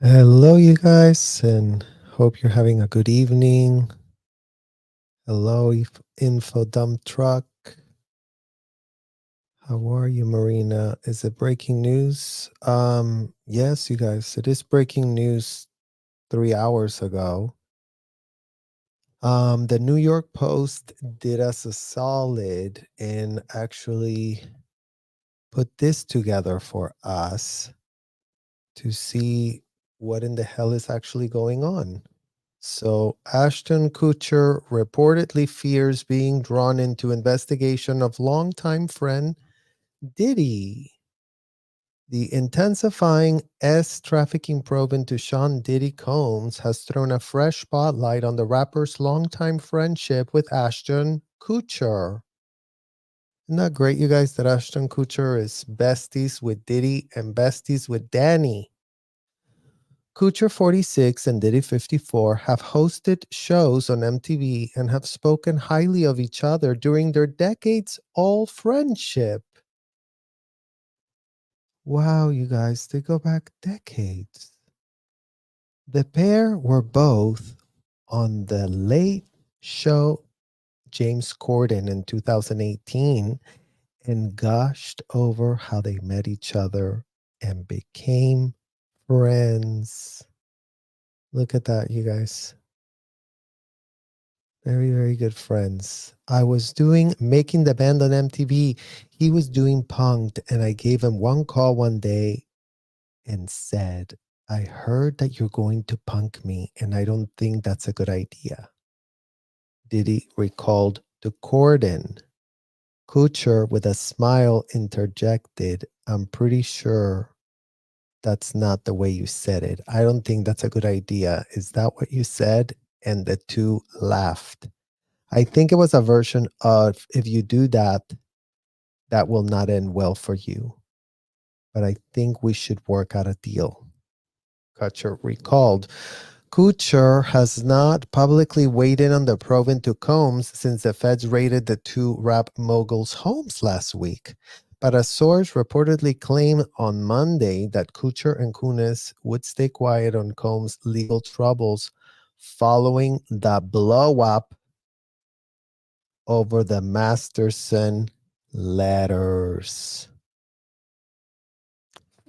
Hello, you guys, and hope you're having a good evening. Hello, Info Dump Truck. How are you, Marina? Is it breaking news? Yes, you guys, it is breaking news 3 hours ago. The New York Post did us a solid and actually put this together for us to see what in the hell is actually going on. So Ashton Kutcher reportedly fears being drawn into investigation of longtime friend Diddy. The intensifying trafficking probe into Sean Diddy Combs has thrown a fresh spotlight on the rapper's longtime friendship with Ashton Kutcher. Isn't that great, you guys, that Ashton Kutcher is besties with Diddy and besties with Danny? Kutcher 46 and Diddy 54 have hosted shows on MTV and have spoken highly of each other during their decades-old friendship. Wow, you guys, they go back decades. The pair were both on the late show James Corden in 2018 and gushed over how they met each other and became friends. Look at that, you guys. Very, very good friends. I was making the band on MTV. He was doing Punked, and I gave him one call one day and said, I heard that you're going to punk me, and I don't think that's a good idea. Diddy recalled to Cordon. Kutcher, with a smile, interjected, I'm pretty sure that's not the way you said it. I don't think that's a good idea. Is that what you said? And the two laughed. I think it was a version of if you do that, that will not end well for you. But I think we should work out a deal. Kutcher recalled. Kutcher has not publicly weighed in on the probe into Combs since the feds raided the two rap moguls' homes last week. But a source reportedly claimed on Monday that Kutcher and Kunis would stay quiet on Combs' legal troubles following the blow-up over the Masterson letters.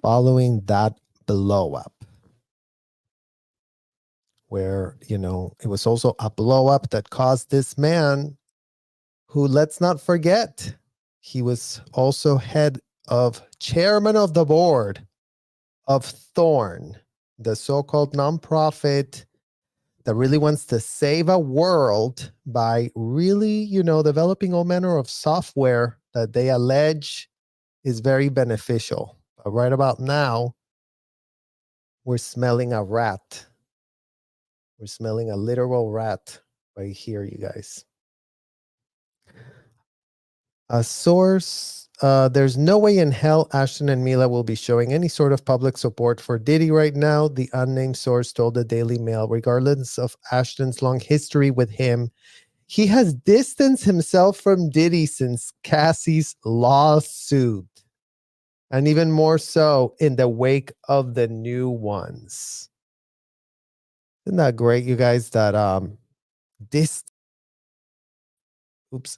Following that blow up, where, it was also a blow up that caused this man who, let's not forget, he was also chairman of the board of Thorn, the so-called nonprofit that really wants to save a world by really, developing all manner of software that they allege is very beneficial. But right about now, we're smelling a rat. We're smelling a literal rat right here, you guys. A source, there's no way in hell Ashton and Mila will be showing any sort of public support for Diddy right now, the unnamed source told the Daily Mail. Regardless of Ashton's long history with him, he has distanced himself from Diddy since Cassie's lawsuit. And even more so in the wake of the new ones. Isn't that great, you guys, that this oops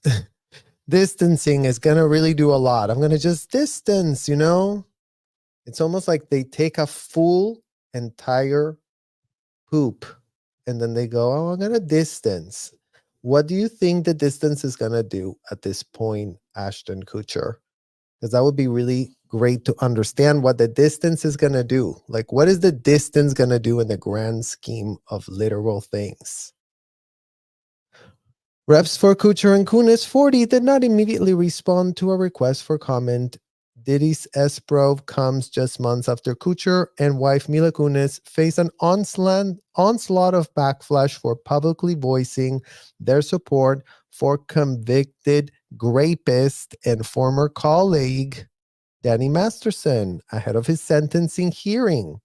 distancing is gonna really do a lot. I'm gonna just distance, it's almost like they take a full entire poop and then they go, oh, I'm gonna distance. What do you think the distance is gonna do at this point, Ashton Kutcher? Because that would be really great to understand what the distance is gonna do. Like, what is the distance gonna do in the grand scheme of literal things? Reps for Kutcher and Kunis 40 did not immediately respond to a request for comment. Diddy's S-probe comes just months after Kutcher and wife Mila Kunis face an onslaught of backlash for publicly voicing their support for convicted rapist and former colleague Danny Masterson ahead of his sentencing hearing.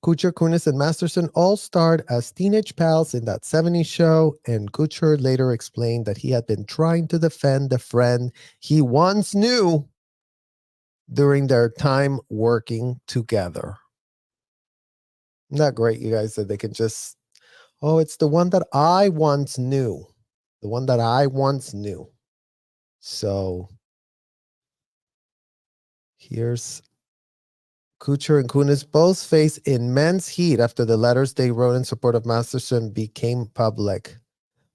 Kutcher, Kunis, and Masterson all starred as teenage pals in that '70s show, and Kutcher later explained that he had been trying to defend the friend he once knew during their time working together. Not great, you guys, that they can just, oh, it's the one that I once knew. The one that I once knew. So here's Kutcher and Kunis both face immense heat after the letters they wrote in support of Masterson became public.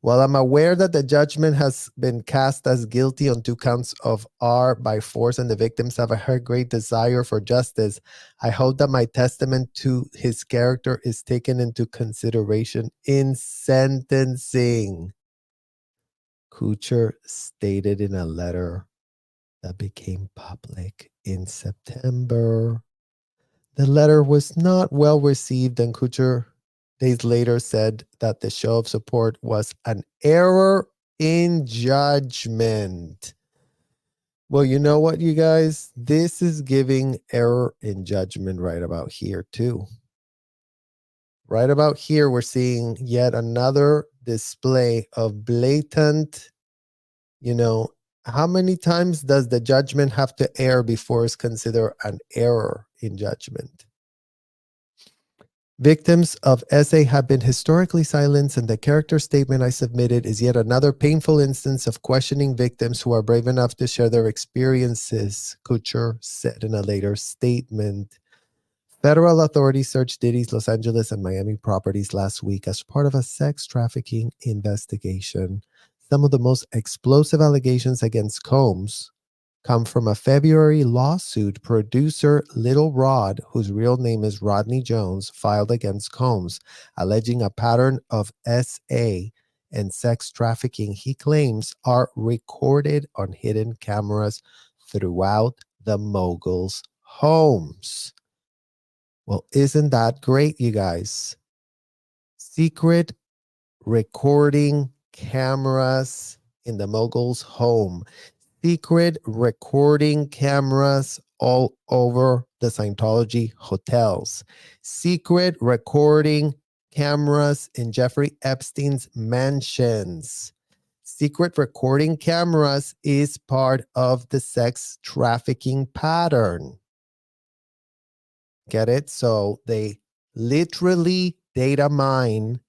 While I'm aware that the judgment has been cast as guilty on 2 counts of R by force and the victims have a great desire for justice, I hope that my testament to his character is taken into consideration in sentencing. Kuchar stated in a letter that became public in September. The letter was not well received, and Kuchar days later said that the show of support was an error in judgment. Well, you know what, you guys? This is giving error in judgment right about here, too. Right about here, we're seeing yet another display of blatant, you know, how many times does the judgment have to err before it's considered an error in judgment? Victims of SA have been historically silenced, and the character statement I submitted is yet another painful instance of questioning victims who are brave enough to share their experiences, Kutcher said in a later statement. Federal authorities searched Diddy's Los Angeles and Miami properties last week as part of a sex trafficking investigation. Some of the most explosive allegations against Combs come from a February lawsuit producer Little Rod, whose real name is Rodney Jones, filed against Combs, alleging a pattern of SA and sex trafficking he claims are recorded on hidden cameras throughout the mogul's homes. Well, isn't that great, you guys? Secret recording cameras in the mogul's home. Secret recording cameras all over the Scientology hotels. Secret recording cameras in Jeffrey Epstein's mansions. Secret recording cameras is part of the sex trafficking pattern. Get it? So they literally data mine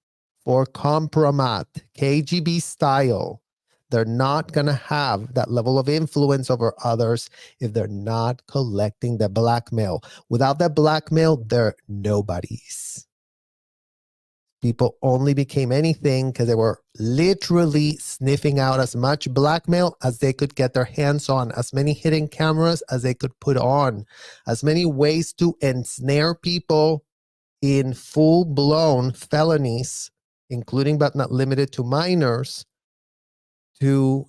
for compromat, KGB style. They're not going to have that level of influence over others if they're not collecting the blackmail. Without that blackmail, they're nobodies. People only became anything because they were literally sniffing out as much blackmail as they could get their hands on, as many hidden cameras as they could put on, as many ways to ensnare people in full-blown felonies, including but not limited to minors, to,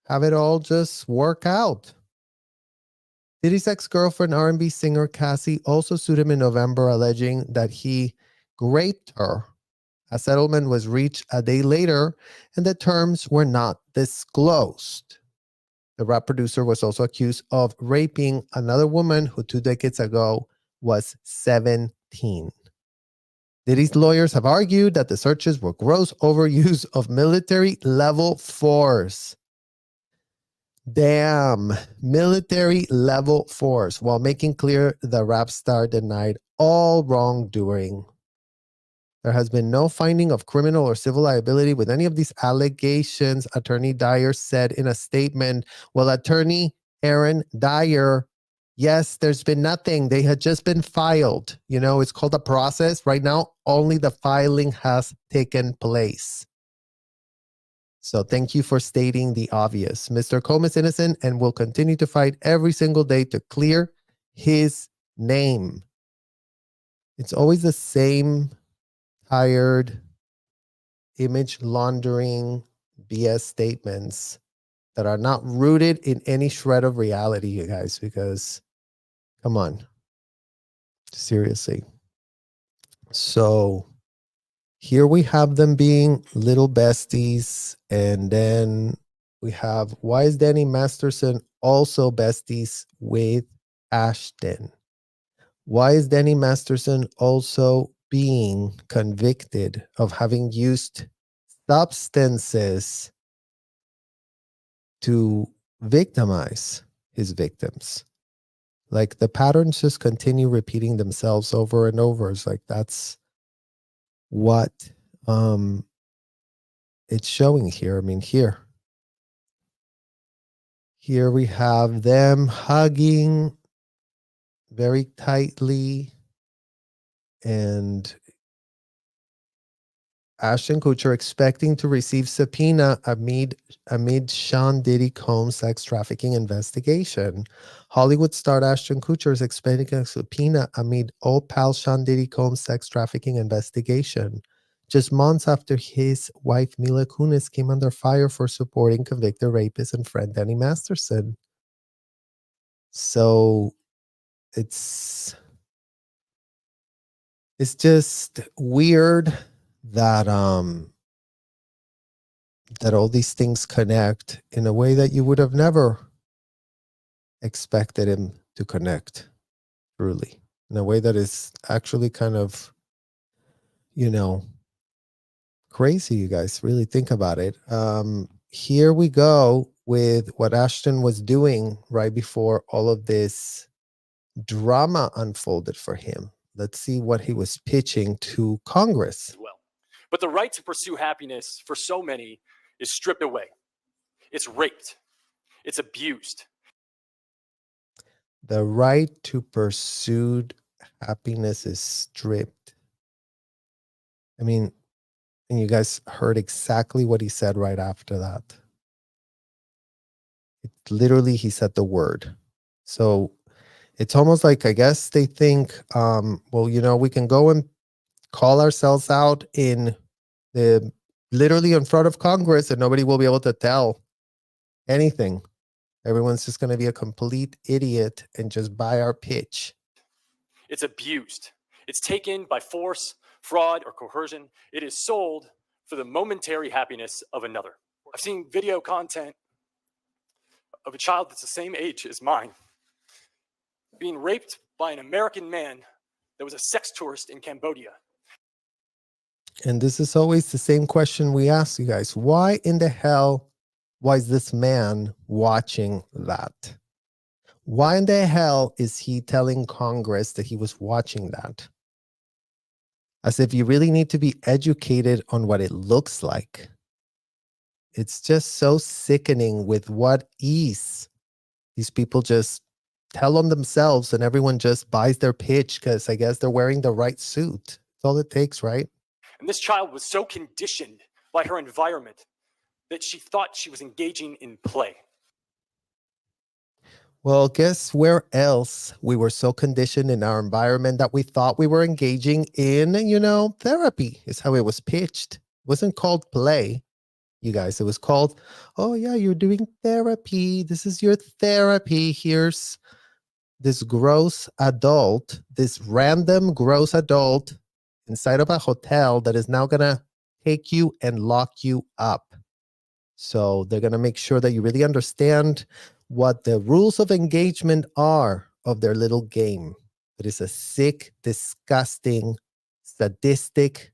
have it all just work out. Diddy's ex-girlfriend, R&B singer Cassie, also sued him in November, alleging that he raped her. A settlement was reached a day later, and the terms were not disclosed. The rap producer was also accused of raping another woman who 2 decades ago was 17. Diddy's lawyers have argued that the searches were gross overuse of military-level force. Damn, military-level force, while making clear the rap star denied all wrongdoing. There has been no finding of criminal or civil liability with any of these allegations, Attorney Dyer said in a statement. Well, Attorney Aaron Dyer, yes, there's been nothing. They had just been filed. It's called a process. Right now, only the filing has taken place. So thank you for stating the obvious. Mr. Combs is innocent and will continue to fight every single day to clear his name. It's always the same tired image laundering BS statements that are not rooted in any shred of reality, you guys, because come on, seriously. So here we have them being little besties, and then we have, why is Danny Masterson also besties with Ashton? Why is Danny Masterson also being convicted of having used substances to victimize his victims? Like the patterns just continue repeating themselves over and over. It's like that's what it's showing here. I mean, here we have them hugging very tightly, and Ashton Kutcher expecting to receive subpoena amid Sean Diddy Combs sex trafficking investigation. Hollywood star Ashton Kutcher is expecting a subpoena amid old pal Sean Diddy Combs sex trafficking investigation, just months after his wife Mila Kunis came under fire for supporting convicted rapist and friend Danny Masterson. So it's just weird that that all these things connect in a way that you would have never expected him to connect, truly, in a way that is actually kind of, crazy. You guys really think about it. Here we go with what Ashton was doing right before all of this drama unfolded for him. Let's see what he was pitching to Congress. As well. But the right to pursue happiness for so many is stripped away. It's raped. It's abused. The right to pursue happiness is stripped. I mean, and you guys heard exactly what he said right after that. Literally, he said the word. So it's almost like, I guess they think, well, we can go and call ourselves out literally in front of Congress and nobody will be able to tell anything. Everyone's just going to be a complete idiot and just buy our pitch. It's abused. It's taken by force, fraud, or coercion. It is sold for the momentary happiness of another. I've seen video content of a child that's the same age as mine being raped by an American man that was a sex tourist in Cambodia. And this is always the same question we ask you guys. Why in the hell was this man watching that? Why in the hell is he telling Congress that he was watching that? As if you really need to be educated on what it looks like. It's just so sickening with what ease these people just tell on themselves and everyone just buys their pitch because I guess they're wearing the right suit. That's all it takes, right? And this child was so conditioned by her environment that she thought she was engaging in play. Well, guess where else we were so conditioned in our environment that we thought we were engaging in, therapy is how it was pitched. It wasn't called play, you guys. It was called, oh yeah, you're doing therapy. This is your therapy. Here's this gross adult, this random gross adult inside of a hotel that is now going to take you and lock you up. So they're going to make sure that you really understand what the rules of engagement are of their little game. It is a sick, disgusting, sadistic,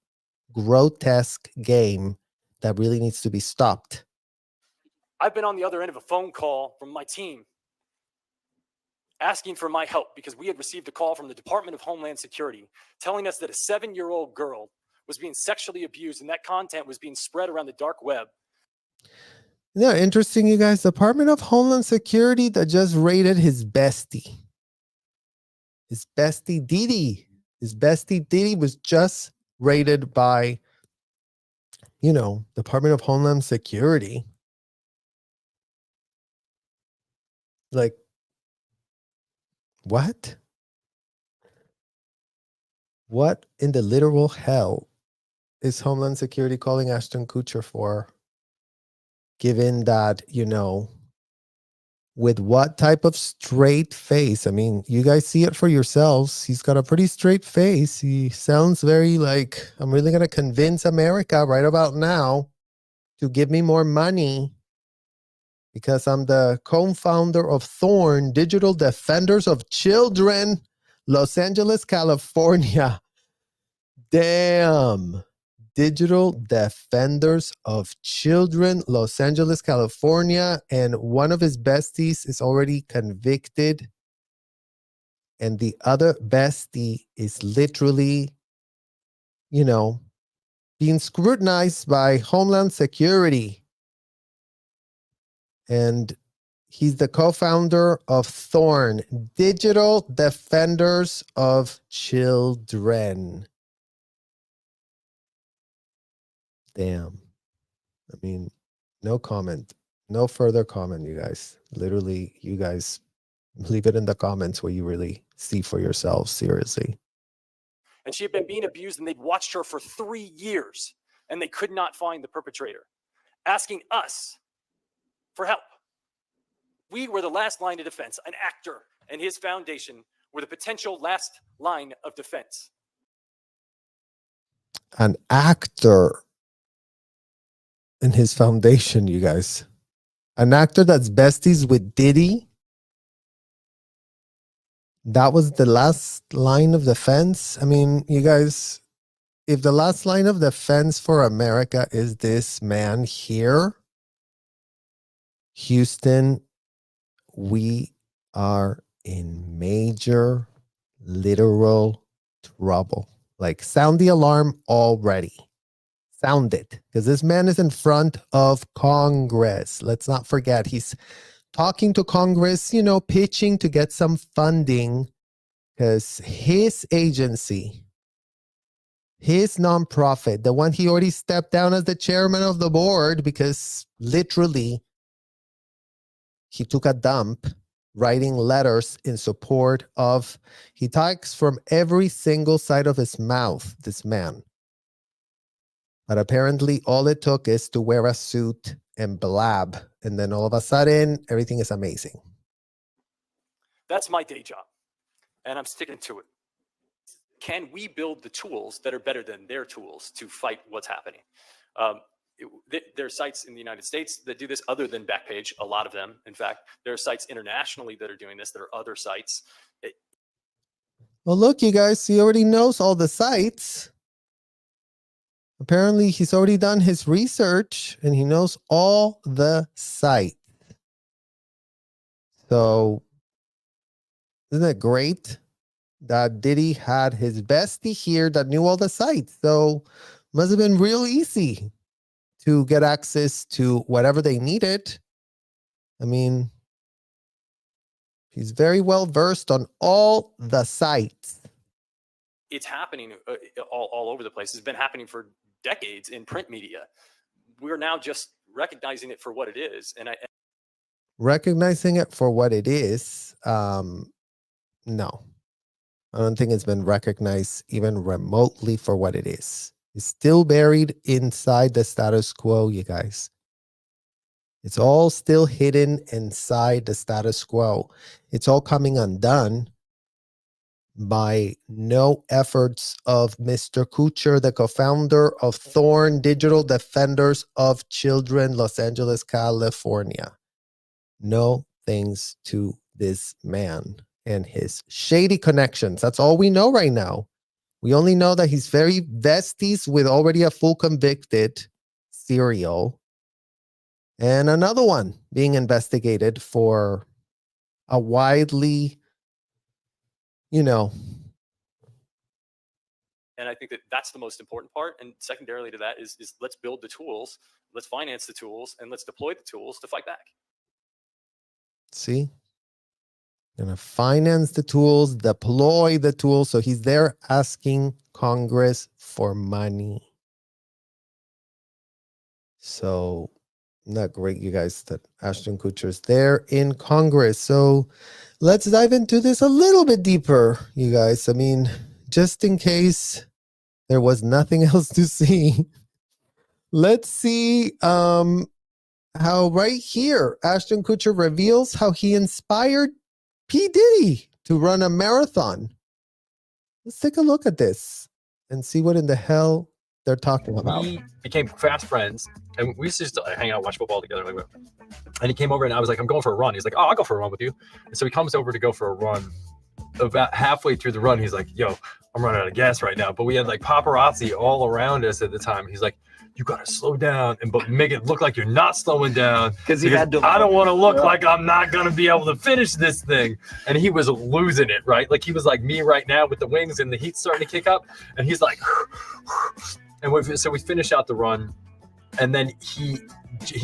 grotesque game that really needs to be stopped. I've been on the other end of a phone call from my team asking for my help because we had received a call from the Department of Homeland Security telling us that a 7-year-old girl was being sexually abused and that content was being spread around the dark web. Yeah, interesting, you guys. Department of Homeland Security that just raided his bestie. His bestie Diddy. His bestie Diddy was just raided by, Department of Homeland Security. Like, what? What in the literal hell is Homeland Security calling Ashton Kutcher for? Given that, with what type of straight face? I mean, you guys see it for yourselves. He's got a pretty straight face. He sounds very like, I'm really going to convince America right about now to give me more money because I'm the co-founder of Thorn, Digital Defenders of Children, Los Angeles, California. Damn. Digital Defenders of Children, Los Angeles, California. And one of his besties is already convicted and the other bestie is literally, you know, being scrutinized by Homeland Security. And he's the co-founder of Thorn, Digital Defenders of Children. Damn. I mean, no comment. No further comment, you guys. Literally, you guys leave it in the comments what you really see for yourselves, seriously. And she had been being abused, and they'd watched her for 3 years, and they could not find the perpetrator, asking us for help. We were the last line of defense. An actor and his foundation were the potential last line of defense. An actor in his foundation, you guys. An actor that's besties with Diddy. That was the last line of defense. I mean, you guys, if the last line of defense for America is this man here, Houston, we are in major literal trouble. Like, sound the alarm already. Sound it, because this man is in front of Congress. Let's not forget, he's talking to Congress, you know, pitching to get some funding, because his agency, his nonprofit, the one he already stepped down as the chairman of the board because literally he took a dump writing letters in support of, he talks from every single side of his mouth, this man. But apparently all it took is to wear a suit and blab. And then all of a sudden, everything is amazing. That's my day job, and I'm sticking to it. Can we build the tools that are better than their tools to fight what's happening? There are sites in the United States that do this other than Backpage, a lot of them. In fact, there are sites internationally that are doing this. There are other sites. Well, look, you guys, he already knows all the sites. Apparently, he's already done his research and he knows all the sites. So, isn't it great that Diddy had his bestie here that knew all the sites? So, must have been real easy to get access to whatever they needed. I mean, he's very well versed on all the sites. It's happening all over the place. It's been happening for decades in print media. We're now just recognizing it for what it is. And recognizing it for what it is, no. I don't think it's been recognized even remotely for what it is. It's still buried inside the status quo, you guys. It's all still hidden inside the status quo. It's all coming undone by no efforts of Mr. Kutcher, the co-founder of Thorn, Digital Defenders of Children, Los Angeles, California. No thanks to this man and his shady connections. That's all we know right now. We only know that he's very besties with already a full convicted serial and another one being investigated for a widely, you know. And I think that that's the most important part. And secondarily to that is let's build the tools, let's finance the tools, and let's deploy the tools to fight back. See? Gonna finance the tools, deploy the tools. So he's there asking Congress for money. So not great, you guys, that Ashton Kutcher's there in Congress. So let's dive into this a little bit deeper, you guys. I mean, just in case there was nothing else to see. Let's see how right here, Ashton Kutcher reveals how he inspired P. Diddy to run a marathon. Let's take a look at this and see what in the hell they're talking about. We became fast friends, and we used to just hang out, watch football together. And he came over, and I was like, "I'm going for a run." He's like, "Oh, I'll go for a run with you." And so he comes over to go for a run, about halfway through the run, he's like, yo, I'm running out of gas right now. But we had like paparazzi all around us at the time. He's like, you gotta slow down but make it look like you're not slowing down because he had to. I don't want to look like I'm not gonna be able to finish this thing. And he was losing it, right? Like he was like me right now with the wings and the heat starting to kick up, and he's like, and so we finish out the run, and then he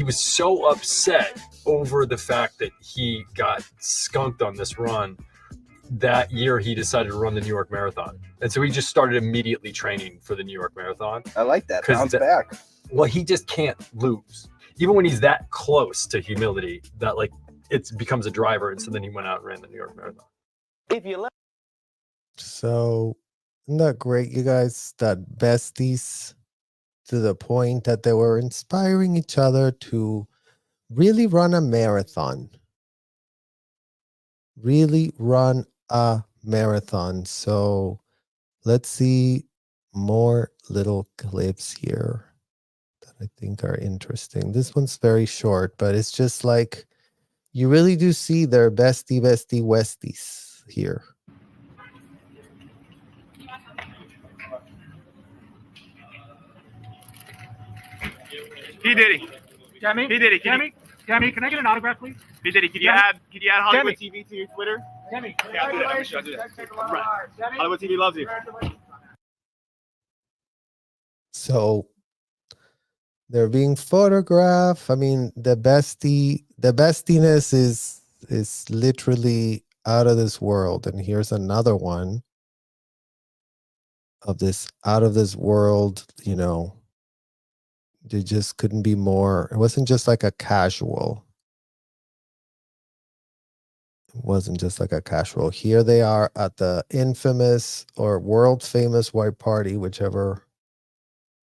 was so upset over the fact that he got skunked on this run. That year he decided to run the New York Marathon. And so he just started immediately training for the New York Marathon. I like that. Bounce back. Well, he just can't lose. Even when he's that close to humility, that like it becomes a driver. And so then he went out and ran the New York Marathon. So isn't that great, you guys? That besties, to the point that they were inspiring each other to really run a marathon. Really run a marathon. So let's see more little clips here that I think are interesting. This one's very short, but it's just like you really do see their bestie westies here. P. Diddy. Demi? P. Diddy. Demi, can I get an autograph, please? P. Diddy, could you add Hollywood TV to your Twitter? Demi, Yeah, I'll do that. I'll do that. Right. Hollywood TV loves you. So they're being photographed. I mean, the bestiness is literally out of this world. And here's another one of this out of this world, you know. They just couldn't be more. It wasn't just like a casual. It wasn't just like a casual. Here they are at the infamous or world famous white party, whichever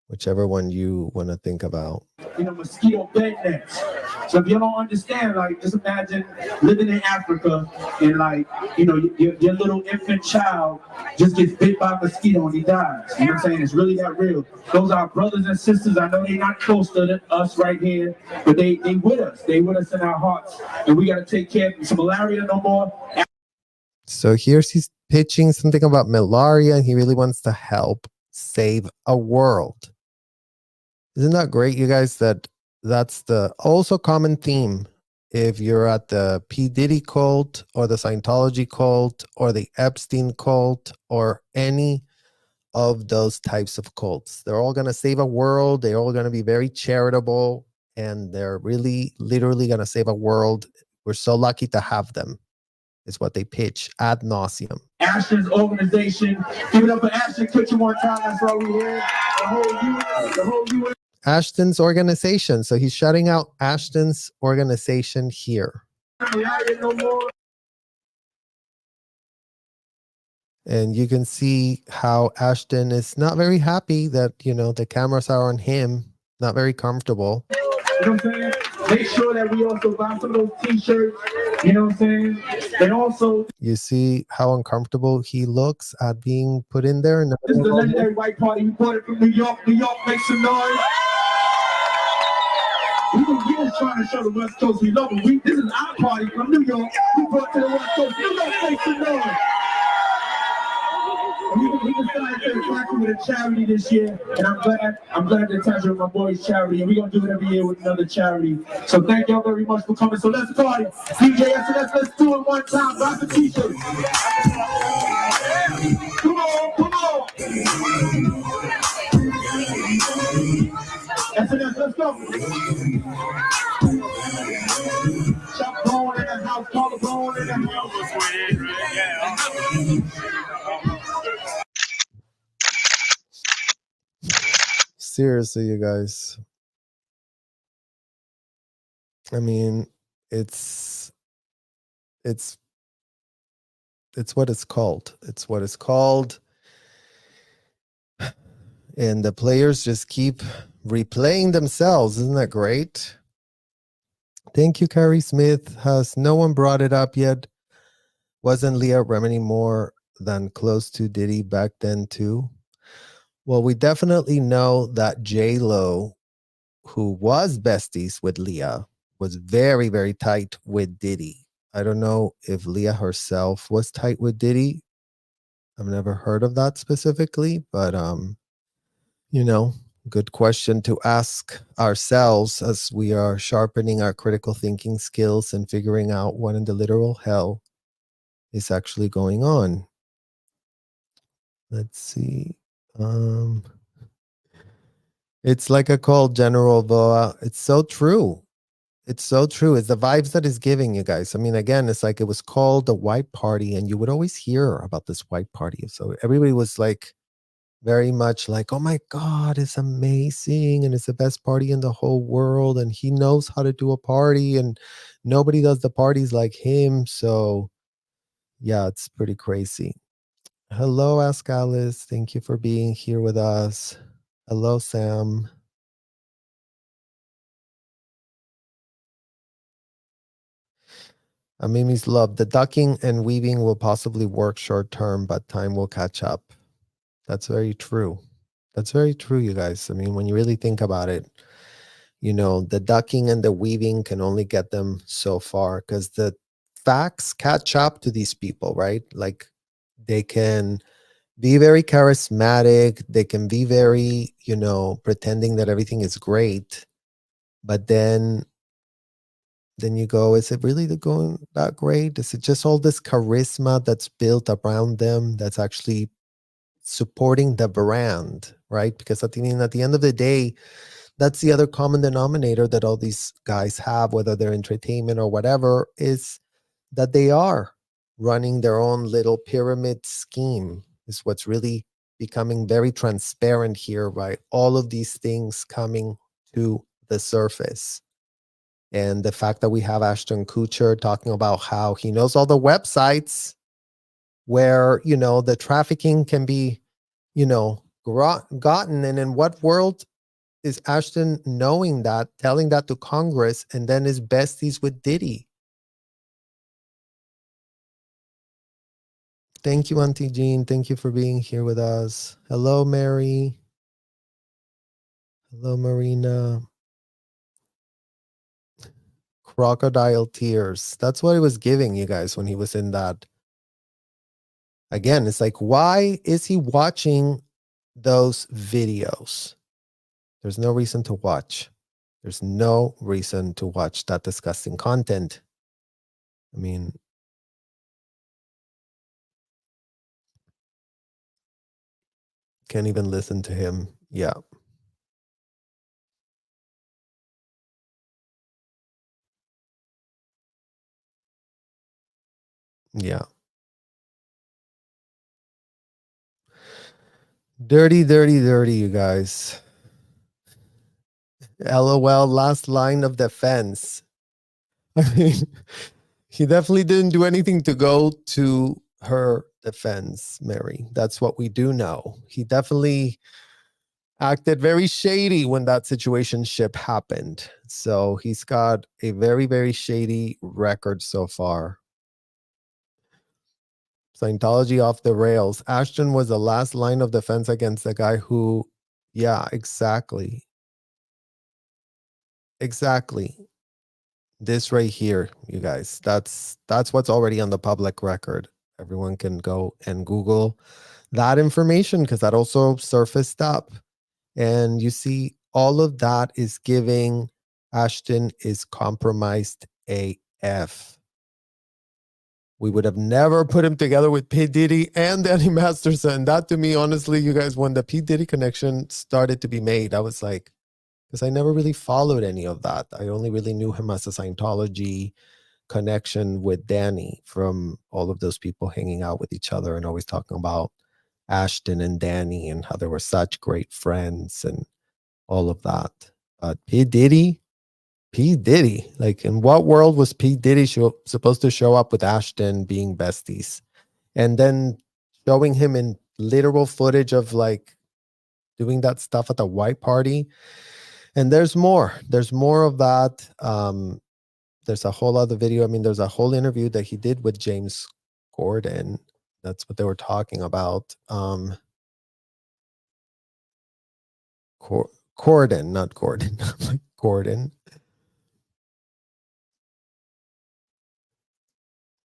one you want to think about. You know, mosquito bed nets. So if you don't understand, like, just imagine living in Africa and, like, you know, your little infant child just gets bit by a mosquito and he dies. You know what I'm saying? It's really that real. Those are our brothers and sisters. I know they're not close to us right here, but they with us. They with us in our hearts. And we got to take care of them. So malaria no more. So here's he's pitching something about malaria, and he really wants to help save a world. Isn't that great, you guys? That's the also common theme. If you're at the P. Diddy cult or the Scientology cult or the Epstein cult or any of those types of cults, they're all going to save a world. They're all going to be very charitable, and they're really literally going to save a world. We're so lucky to have them, is what they pitch ad nauseum. Ashton's organization. Give it up for Ashton Kutcher one time. That's why we're here. The whole UN. Ashton's organization. So he's shutting out Ashton's organization here. And you can see how Ashton is not very happy that, you know, the cameras are on him, not very comfortable. You know what I'm saying? Make sure that we also buy some of those t-shirts. You know what I'm saying? And also, you see how uncomfortable he looks at being put in there. This is the legendary white party. We brought it from New York. New York, make some noise. We were trying to show the West Coast we love them. This is our party from New York. We brought to the West Coast. New York, make some noise. We decided to interact with a charity this year, and I'm glad to touch with my boys' charity, and we're gonna do it every year with another charity. So thank y'all very much for coming. So let's party. DJ SNS, let's do it one time. Buy the t-shirt. Come on, come on. SNS, let's go. Shop Thorn in the house, call the Thorn in the house. Seriously, you guys. I mean, it's what it's called. It's what it's called. And the players just keep replaying themselves. Isn't that great? Thank you, Carrie Smith. Has no one brought it up yet? Wasn't Leah Remini more than close to Diddy back then too? Well, we definitely know that J-Lo, who was besties with Leah, was very, very tight with Diddy. I don't know if Leah herself was tight with Diddy. I've never heard of that specifically, but you know, good question to ask ourselves as we are sharpening our critical thinking skills and figuring out what in the literal hell is actually going on. Let's see. It's like a call, General Boa. It's so true. It's so true. It's the vibes that is giving you guys. I mean, again, it's like it was called the white party, and you would always hear about this white party. So everybody was like very much like, oh my God, it's amazing. And it's the best party in the whole world. And he knows how to do a party, and nobody does the parties like him. So yeah, it's pretty crazy. Hello, Ask Alice. Thank you for being here with us. Hello, Sam. Mimi's love. The ducking and weaving will possibly work short term, but time will catch up. That's very true. That's very true, you guys. I mean, when you really think about it, you know, the ducking and the weaving can only get them so far because the facts catch up to these people, right? Like they can be very charismatic. They can be very, you know, pretending that everything is great. But then you go, is it really going that great? Is it just all this charisma that's built around them that's actually supporting the brand, right? Because at the end of the day, that's the other common denominator that all these guys have, whether they're entertainment or whatever, is that they are running their own little pyramid scheme, is what's really becoming very transparent here by all of these things coming to the surface. And the fact that we have Ashton Kutcher talking about how he knows all the websites where, you know, the trafficking can be, you know, gotten. And in what world is Ashton knowing that, telling that to Congress, and then is besties with Diddy? Thank you, Auntie Jean. Thank you for being here with us. Hello, Mary. Hello, Marina. Crocodile tears. That's what he was giving you guys when he was in that. Again, it's like, why is he watching those videos? There's no reason to watch. There's no reason to watch that disgusting content. I mean, can't even listen to him. Yeah. Yeah. Dirty, dirty, dirty, you guys. LOL, last line of defense. I mean, he definitely didn't do anything to go to her defense, Mary. That's what we do know. He definitely acted very shady when that situationship happened. So he's got a very, very shady record so far. Scientology off the rails. Ashton was the last line of defense against the guy who, yeah, exactly. Exactly. This right here, you guys, that's what's already on the public record. Everyone can go and Google that information because that also surfaced up. And you see, all of that is giving Ashton is compromised AF. We would have never put him together with P. Diddy and Danny Masterson. That to me, honestly, you guys, when the P. Diddy connection started to be made, I was like, because I never really followed any of that. I only really knew him as a Scientology connection with Danny from all of those people hanging out with each other and always talking about Ashton and Danny and how they were such great friends and all of that. But P. Diddy, like in what world was P. Diddy supposed to show up with Ashton being besties? And then showing him in literal footage of like doing that stuff at the white party. And there's more of that. There's a whole other video. I mean, there's a whole interview that he did with James Cordon. That's what they were talking about. Cordon, not Gordon. Like Gordon.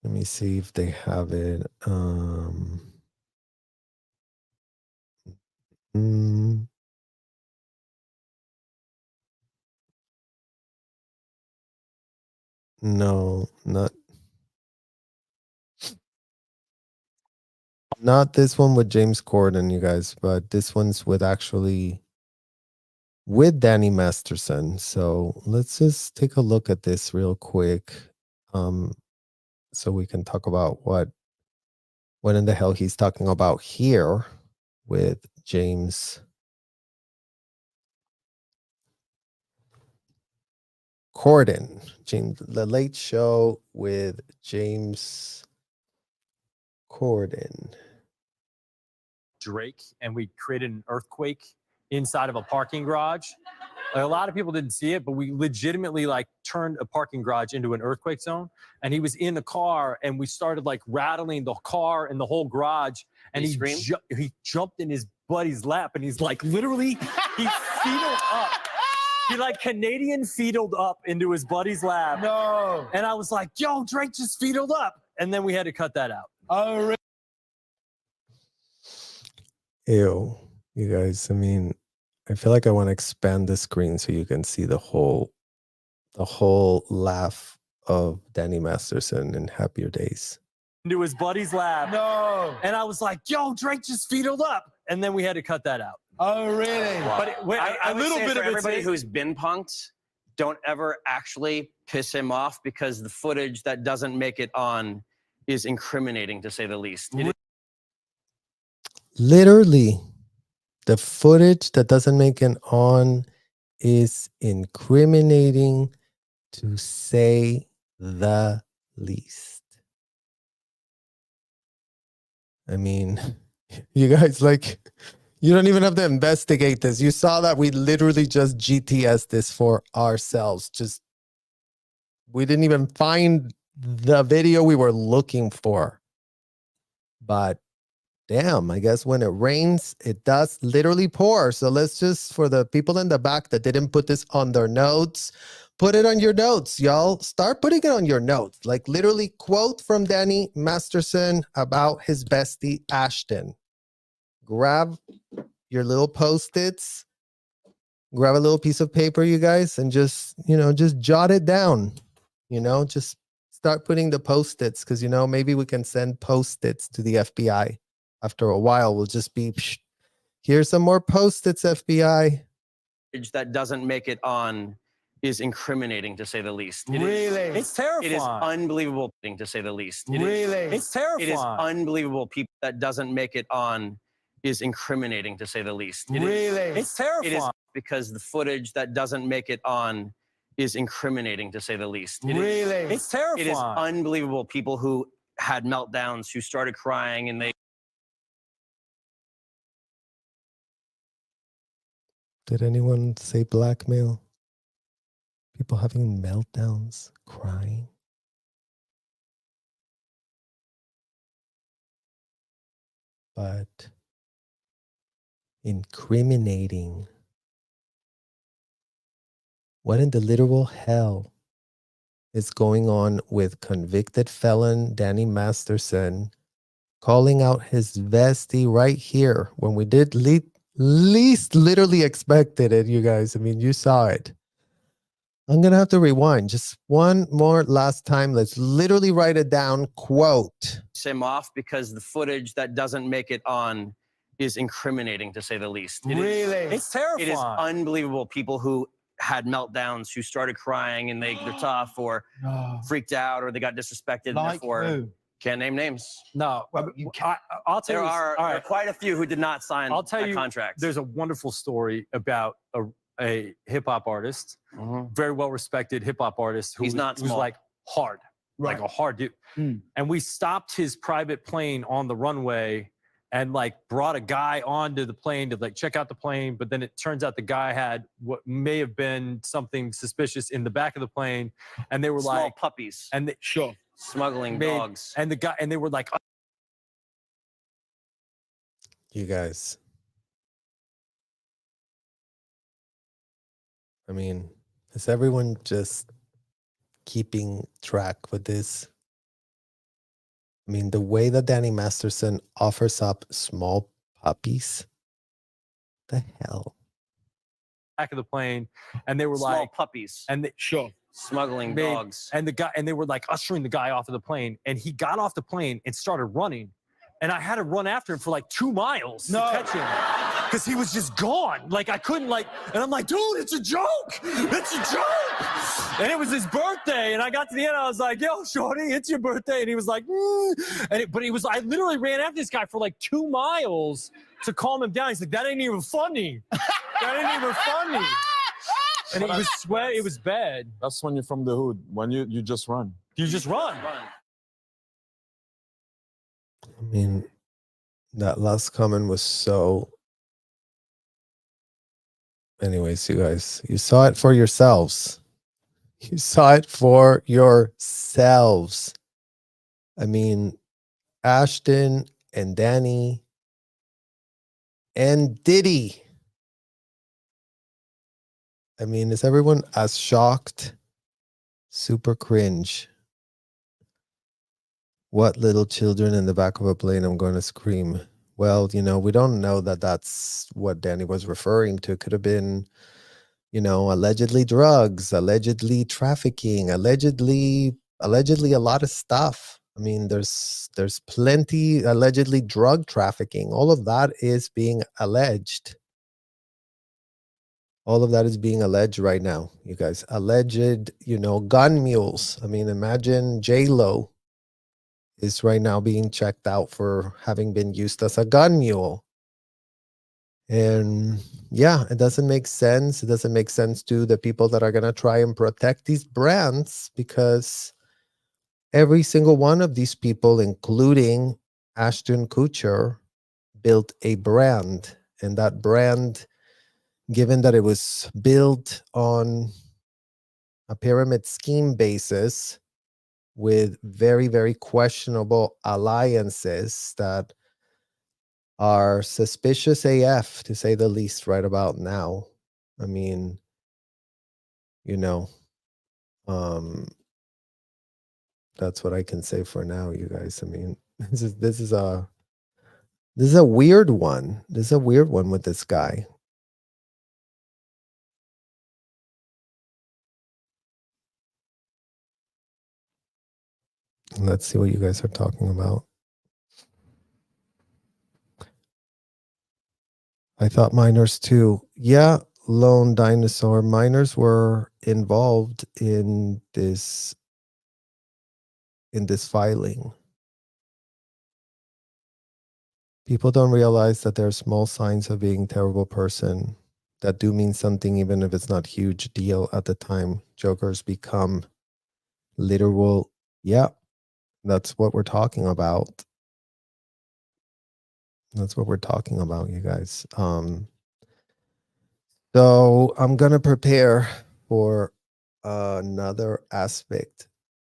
Let me see if they have it. Mm, no, not this one with James Corden, you guys, but this one's with actually with Danny Masterson. So let's just take a look at this real quick. So we can talk about what in the hell he's talking about here with James Corden. The Late Show with James Corden. Drake, and we created an earthquake inside of a parking garage. A lot of people didn't see it, but we legitimately like turned a parking garage into an earthquake zone. And he was in the car, and we started like rattling the car and the whole garage. And he jumped in his buddy's lap, and he's like literally he fetaled up. He like Canadian fetaled up into his buddy's lap. No. And I was like, "Yo, Drake just fetaled up," and then we had to cut that out. Oh, really? Ew, you guys. I mean, I feel like I want to expand the screen so you can see the whole laugh of Danny Masterson in Happier Days. Into his buddy's lap. No. And I was like, "Yo, Drake just fetaled up," and then we had to cut that out. Oh, really? Wow. But I a would little say bit for of everybody it's who's been punked, don't ever actually piss him off, because the footage that doesn't make it on is incriminating, to say the least. Literally, the footage that doesn't make it on is incriminating, to say the least. I mean, you guys, like, you don't even have to investigate this. You saw that we literally just GTS this for ourselves. We didn't even find the video we were looking for. But damn, I guess when it rains, it does literally pour. So let's just, for the people in the back that didn't put this on their notes, put it on your notes, y'all. Start putting it on your notes. Like literally quote from Danny Masterson about his bestie, Ashton. Grab your little Post-its, grab a little piece of paper, you guys, and just jot it down. Just start putting the Post-its, because, maybe we can send Post-its to the FBI. After a while, we'll just be, here's some more Post-its, FBI. That doesn't make it on is incriminating, to say the least. It's terrifying. It is unbelievable, to say the least. It's terrifying. It is unbelievable. People that doesn't make it on is incriminating, to say the least. It's terrifying. It is, because the footage that doesn't make it on is incriminating, to say the least. It's terrifying. It is unbelievable. People who had meltdowns, who started crying, and they. Did anyone say blackmail? People having meltdowns, crying. But incriminating. What in the literal hell is going on with convicted felon Danny Masterson calling out his bestie right here when we did least literally expected it, you guys? I mean, you saw it. I'm going to have to rewind just one more last time. Let's literally write it down. Quote. Him off, because the footage that doesn't make it on is incriminating, to say the least. It's terrifying. It is unbelievable. People who had meltdowns, who started crying, and they're tough, or freaked out, or they got disrespected. Like and therefore, who? can't name names. No, I'll tell There you. are quite a few who did not sign I'll tell you, contracts. there's a wonderful story about a hip hop artist, very well respected hip hop artist, who He's not was small. like hard, like a hard dude. And we stopped his private plane on the runway and like brought a guy onto the plane to like check out the plane. But then it turns out the guy had what may have been something suspicious in the back of the plane. And they were Small like puppies, and they, smuggling dogs. And the guy, and they were like, You guys. I mean, is everyone just keeping track with this? I mean, the way that Danny Masterson offers up small puppies, the hell? Back of the plane, and they were Small like, puppies. and they, sure, Smuggling They- dogs. and the guy, and they were like ushering the guy off of the plane, and he got off the plane and started running, and I had to run after him for like 2 miles to catch him because he was just gone. Like I couldn't and I'm like, dude, it's a joke, it's a joke. And it was his birthday, and I got to the end, I was like, yo, shorty, it's your birthday, and he was like, I literally ran after this guy for like 2 miles to calm him down. He's like, that ain't even funny. That ain't even funny. And it was sweat. It was bad. That's when you're from the hood. When you just run. You just run. I mean, that last comment was so. Anyways, you guys, you saw it for yourselves. You saw it for yourselves. I mean, Ashton and Danny and Diddy. I mean, is everyone as shocked? Super cringe. What little children in the back of a plane? I'm going to scream. Well, we don't know that that's what Danny was referring to. It could have been, allegedly drugs, allegedly trafficking, allegedly a lot of stuff. I mean, there's plenty allegedly drug trafficking. All of that is being alleged. All of that is being alleged right now, you guys. Alleged, gun mules. I mean, imagine J-Lo is right now being checked out for having been used as a gun mule. And yeah, it doesn't make sense. It doesn't make sense to the people that are going to try and protect these brands, because every single one of these people, including Ashton Kutcher, built a brand. And that brand, given that it was built on a pyramid scheme basis with very, very questionable alliances that are suspicious AF, to say the least, right about now. I mean, that's what I can say for now, you guys. I mean, this is a weird one. This is a weird one with this guy. Let's see what you guys are talking about. I thought minors too. Yeah, Lone Dinosaur. Minors were involved in this filing. People don't realize that there are small signs of being a terrible person that do mean something, even if it's not huge deal at the time. Jokers become literal. Yeah, that's what we're talking about. That's what we're talking about, you guys. So I'm going to prepare for another aspect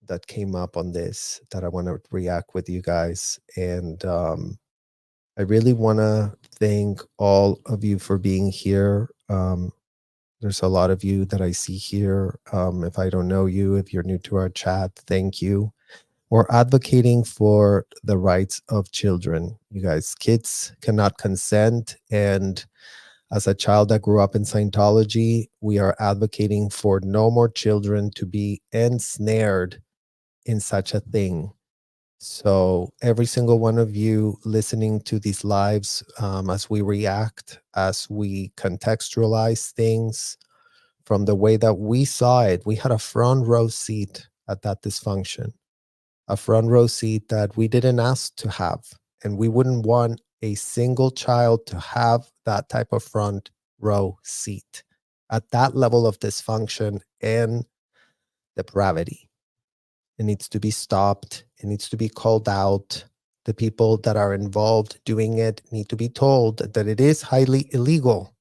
that came up on this that I want to react with you guys. And I really want to thank all of you for being here. There's a lot of you that I see here. If I don't know you, if you're new to our chat, thank you. We're advocating for the rights of children. You guys, kids cannot consent. And as a child that grew up in Scientology, we are advocating for no more children to be ensnared in such a thing. So every single one of you listening to these lives, as we react, as we contextualize things from the way that we saw it, we had a front row seat at that dysfunction, a front row seat that we didn't ask to have. And we wouldn't want a single child to have that type of front row seat at that level of dysfunction and depravity. It needs to be stopped. It needs to be called out. The people that are involved doing it need to be told that it is highly illegal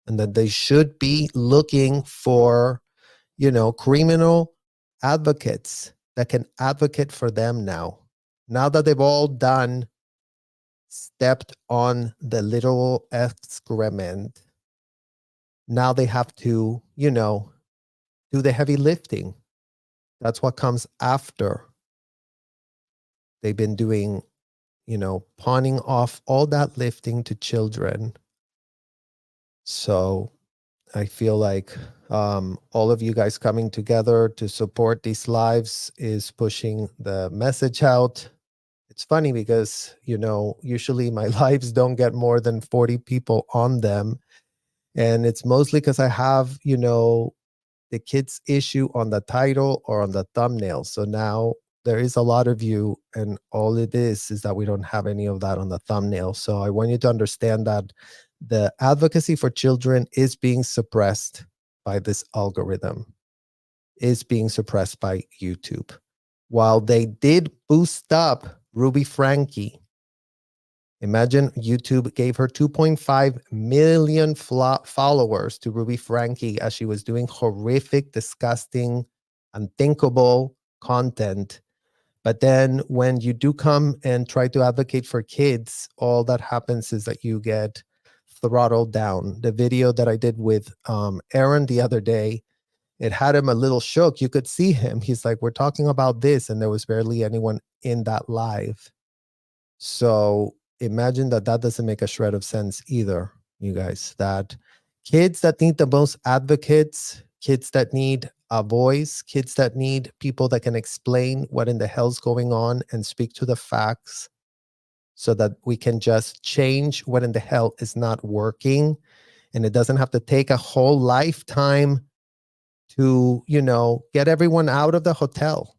and that they should be looking for, criminal advocates that can advocate for them now. Now that they've all stepped on the literal excrement, now they have to, do the heavy lifting. That's what comes after. They've been doing, pawning off all that lifting to children. So I feel like all of you guys coming together to support these lives is pushing the message out. It's funny because, usually my lives don't get more than 40 people on them. And it's mostly because I have, the kids issue on the title or on the thumbnail. So now there is a lot of you, and all it is that we don't have any of that on the thumbnail. So I want you to understand that the advocacy for children is being suppressed by this algorithm, is being suppressed by YouTube. While they did boost up Ruby Frankie, imagine YouTube gave her 2.5 million followers to Ruby Frankie as she was doing horrific, disgusting, unthinkable content. But then when you do come and try to advocate for kids, all that happens is that you get throttled down. The video that I did with Aaron the other day, it had him a little shook. You could see him. He's like, we're talking about this, and there was barely anyone in that live. So imagine that doesn't make a shred of sense either, you guys. That kids that need the most advocates, kids that need a voice, kids that need people that can explain what in the hell's going on and speak to the facts so that we can just change what in the hell is not working. And it doesn't have to take a whole lifetime to, get everyone out of the hotel.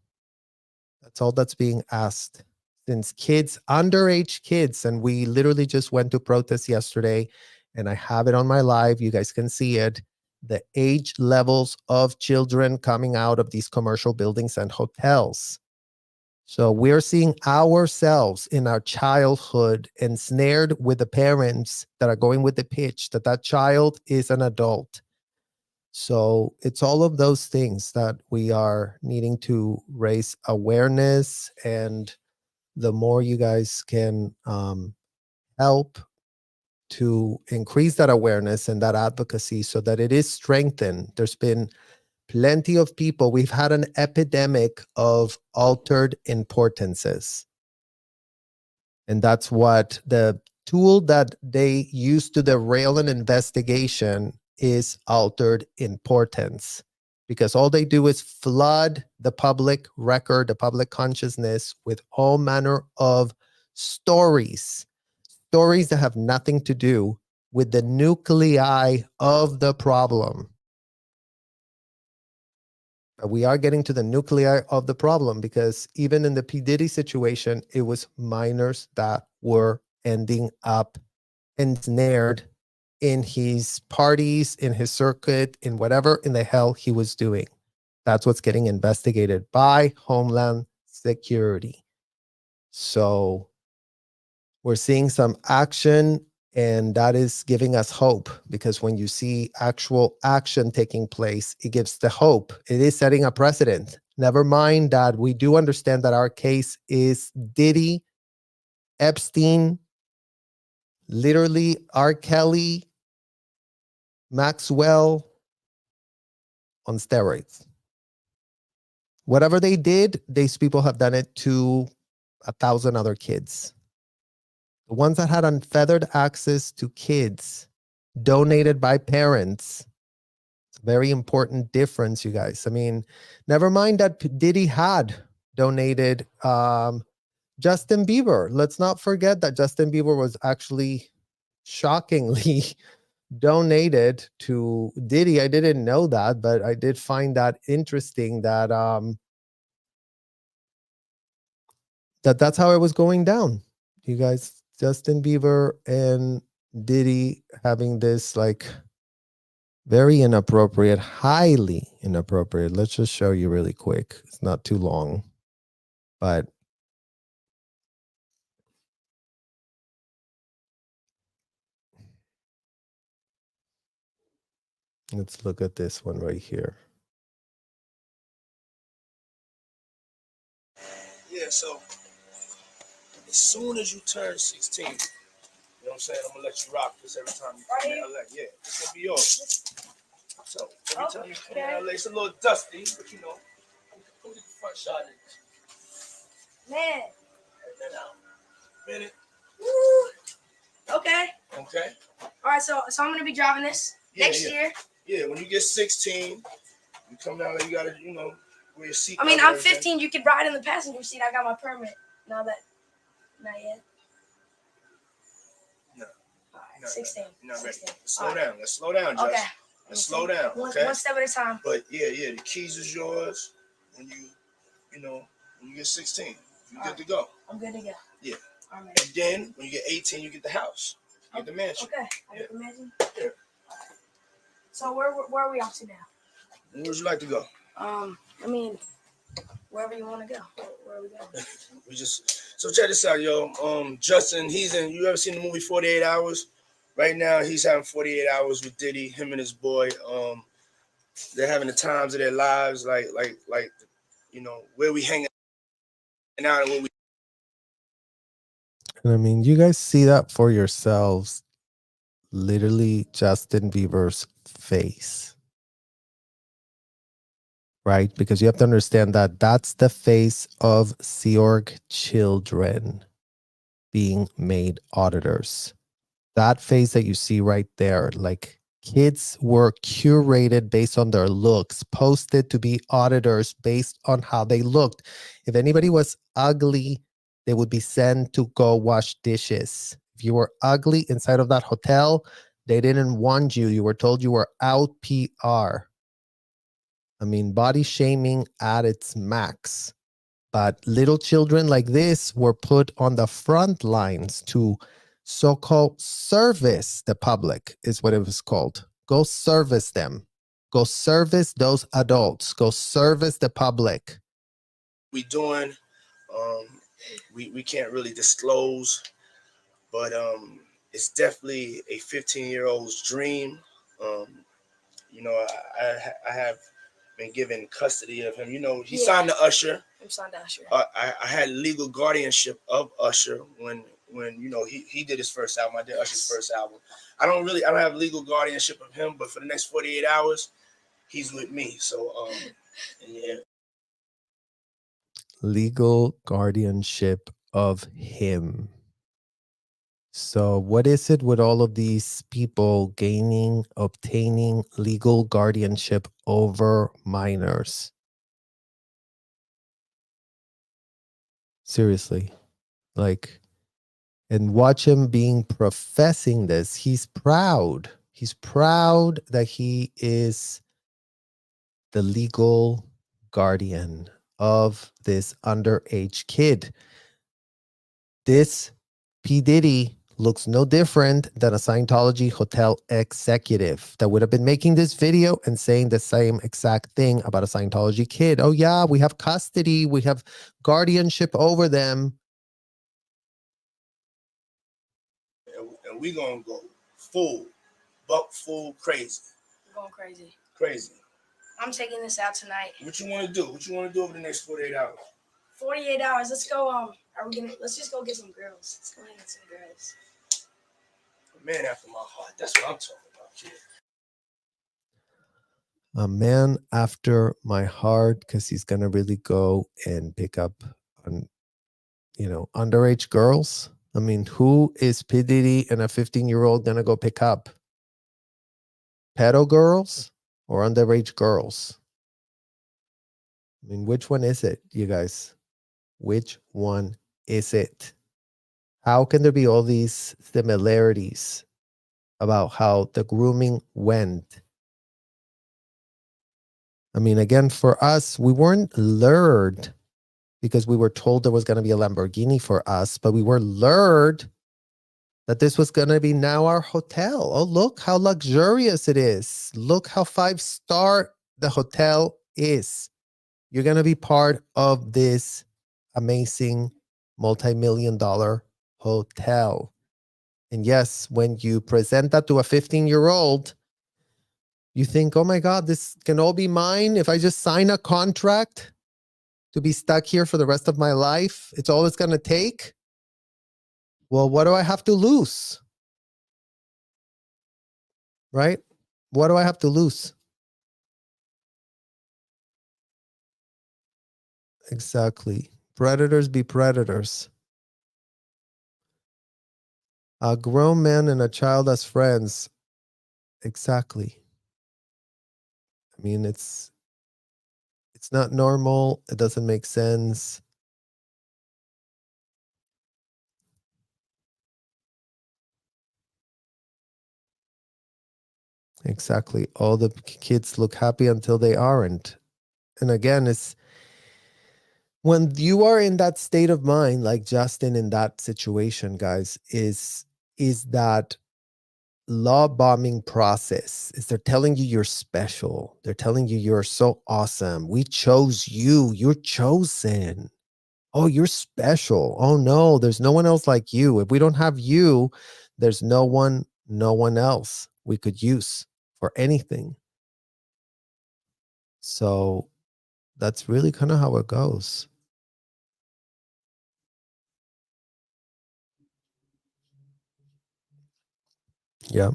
That's all that's being asked. Since kids, underage kids, and we literally just went to protest yesterday, and I have it on my live. You guys can see it. The age levels of children coming out of these commercial buildings and hotels. So we're seeing ourselves in our childhood ensnared with the parents that are going with the pitch that child is an adult. So it's all of those things that we are needing to raise awareness, and the more you guys can help to increase that awareness and that advocacy so that it is strengthened. There's been plenty of people. We've had an epidemic of altered importances. And that's what the tool that they use to derail an investigation is, altered importance. Because all they do is flood the public record, the public consciousness with all manner of stories that have nothing to do with the nuclei of the problem. But we are getting to the nuclei of the problem, because even in the P. Diddy situation, it was minors that were ending up ensnared in his parties, in his circuit, in whatever in the hell he was doing. That's what's getting investigated by Homeland Security. So we're seeing some action, and that is giving us hope, because when you see actual action taking place, it gives the hope. It is setting a precedent. Never mind that we do understand that our case is Diddy, Epstein, literally R. Kelly, Maxwell on steroids. Whatever they did, these people have done it to 1,000 other kids. The ones that had unfeathered access to kids donated by parents. It's a very important difference, you guys. I mean, never mind that Diddy had donated Justin Bieber. Let's not forget that Justin Bieber was actually shockingly donated to Diddy. I didn't know that, but I did find that interesting that that's how it was going down. You guys, Justin Bieber and Diddy having this like very inappropriate, highly inappropriate. Let's just show you really quick. It's not too long, but let's look at this one right here. Yeah, so as soon as you turn 16, you know what I'm saying? I'm gonna let you rock this every time you come in LA. Yeah, it's gonna be yours. So every time you come in LA, it's a little dusty, but you know, come get the front shot of this. Man, that out. Minute. Okay. Okay. All right. So I'm gonna be driving this next year. Yeah. When you get 16, you come down. You gotta, wear your seat. I mean, I'm 15. You could ride in the passenger seat. I got my permit. Not yet. No. All right. 16. You're not ready. 16. Slow down. Let's slow down, Josh. Okay. Let's slow down. Okay. One step at a time. But yeah, the keys is yours when when you get 16. You're good to go. I'm good to go. Yeah. All right. And then when you get 18, you get the house. You get the mansion. Okay. I get the mansion. Yeah. Right. So where are we off to now? Where would you like to go? I mean, wherever you want to go. Where are we going? So check this out, yo. Justin, you ever seen the movie 48 Hours? Right now, he's having 48 hours with Diddy, him and his boy. They're having the times of their lives, like, where we hang out and where we. And I mean, you guys see that for yourselves. Literally, Justin Bieber's face. Right? Because you have to understand that that's the face of Sea Org children being made auditors. That face that you see right there, like kids were curated based on their looks, posted to be auditors based on how they looked. If anybody was ugly, they would be sent to go wash dishes. If you were ugly inside of that hotel, they didn't want you. You were told you were out PR. I mean, body shaming at its max. But little children like this were put on the front lines to so-called service the public, is what it was called. Go service them. Go service those adults. Go service the public. We doing, we can't really disclose, but it's definitely a 15-year-old's dream. I have been given custody of him. He signed to Usher. I'm signed to Usher. I had legal guardianship of Usher when he did his first album. I did Usher's first album. I don't have legal guardianship of him, but for the next 48 hours, he's with me. So yeah. Legal guardianship of him. So what is it with all of these people obtaining legal guardianship over minors? Seriously. And watch him professing this. He's proud. He's proud that he is the legal guardian of this underage kid. This P. Diddy looks no different than a Scientology hotel executive that would have been making this video and saying the same exact thing about a Scientology kid. Oh yeah, we have custody, we have guardianship over them. And we gonna go full crazy. We're going crazy. Crazy. I'm taking this out tonight. What you want to do? What you want to do over the next 48 hours? 48 hours. Let's go. Let's just go get some girls. Let's go and get some girls. A man after my heart. That's what I'm talking about, kid. A man after my heart, because he's gonna really go and pick up on, underage girls. I mean, who is P. Diddy and a 15-year-old gonna go pick up? Pedo girls or underage girls? I mean, which one is it, you guys? Which one is it? How can there be all these similarities about how the grooming went? I mean, again, for us, we weren't lured because we were told there was going to be a Lamborghini for us, but we were lured that this was going to be now our hotel. Oh, look how luxurious it is. Look how 5-star the hotel is. You're going to be part of this amazing multi-million-dollar hotel. And yes, when you present that to a 15-year-old, you think, oh my God, this can all be mine if I just sign a contract to be stuck here for the rest of my life. It's all it's going to take. Well, what do I have to lose? Right? What do I have to lose? Exactly. Predators be predators. A grown man and a child as friends. Exactly. I mean, it's not normal. It doesn't make sense. Exactly. All the kids look happy until they aren't. And again, it's when you are in that state of mind, like Justin in that situation, guys, is that law bombing process. Is they're telling you you're special. They're telling you you're so awesome. We chose you. You're chosen. Oh, you're special. Oh no, there's no one else like you. If we don't have you, there's no one else we could use for anything. So that's really kind of how it goes. Yeah.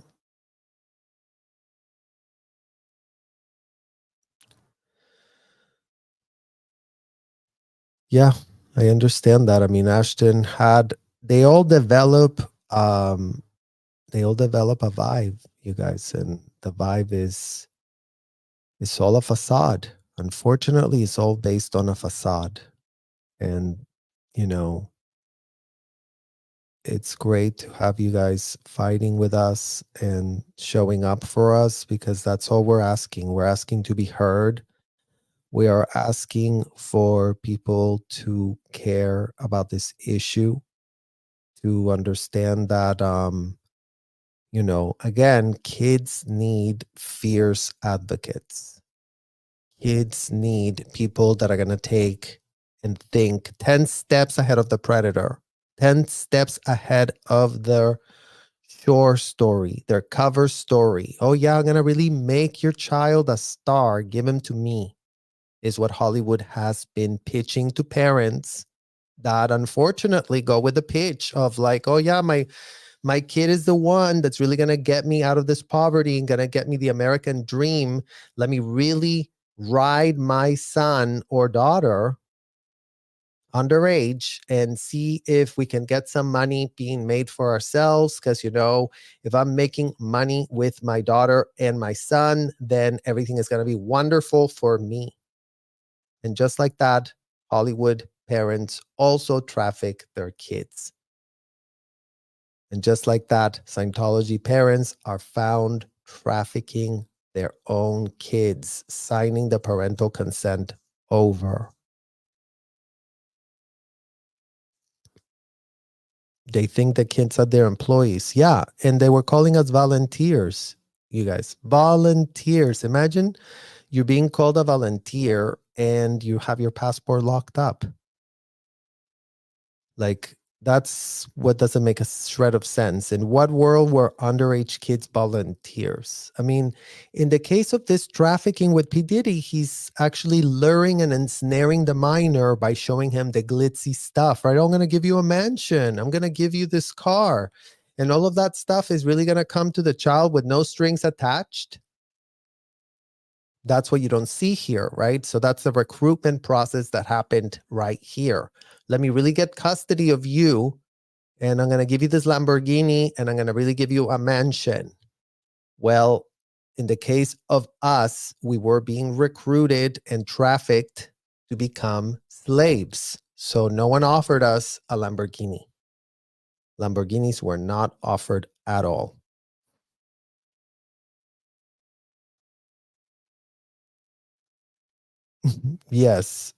Yeah, I understand that. I mean, Ashton had they all develop um they all develop a vibe, you guys, and the vibe is it's all a facade. Unfortunately, it's all based on a facade. And you know, it's great to have you guys fighting with us and showing up for us because that's all we're asking. We're asking to be heard. We are asking for people to care about this issue, to understand that again, kids need fierce advocates. Kids need people that are going to take and think 10 steps ahead of the predator, 10 steps ahead of their shore story, their cover story. Oh, yeah, I'm going to really make your child a star. Give him to me, is what Hollywood has been pitching to parents that unfortunately go with the pitch of like, oh, yeah, my kid is the one that's really going to get me out of this poverty and going to get me the American dream. Let me really ride my son or daughter underage and see if we can get some money being made for ourselves. Because, if I'm making money with my daughter and my son, then everything is going to be wonderful for me. And just like that, Hollywood parents also traffic their kids. And just like that, Scientology parents are found trafficking their own kids, signing the parental consent over. They think the kids are their employees. Yeah. And they were calling us volunteers, you guys. Volunteers. Imagine you're being called a volunteer and you have your passport locked up. Like, that's what doesn't make a shred of sense. In what world were underage kids volunteers? I mean, in the case of this trafficking with P. Diddy, he's actually luring and ensnaring the minor by showing him the glitzy stuff, right? I'm going to give you a mansion. I'm going to give you this car. And all of that stuff is really going to come to the child with no strings attached. That's what you don't see here, right? So that's the recruitment process that happened right here. Let me really get custody of you, and I'm going to give you this Lamborghini, and I'm going to really give you a mansion. Well, in the case of us, we were being recruited and trafficked to become slaves. So no one offered us a Lamborghini. Lamborghinis were not offered at all. Yes.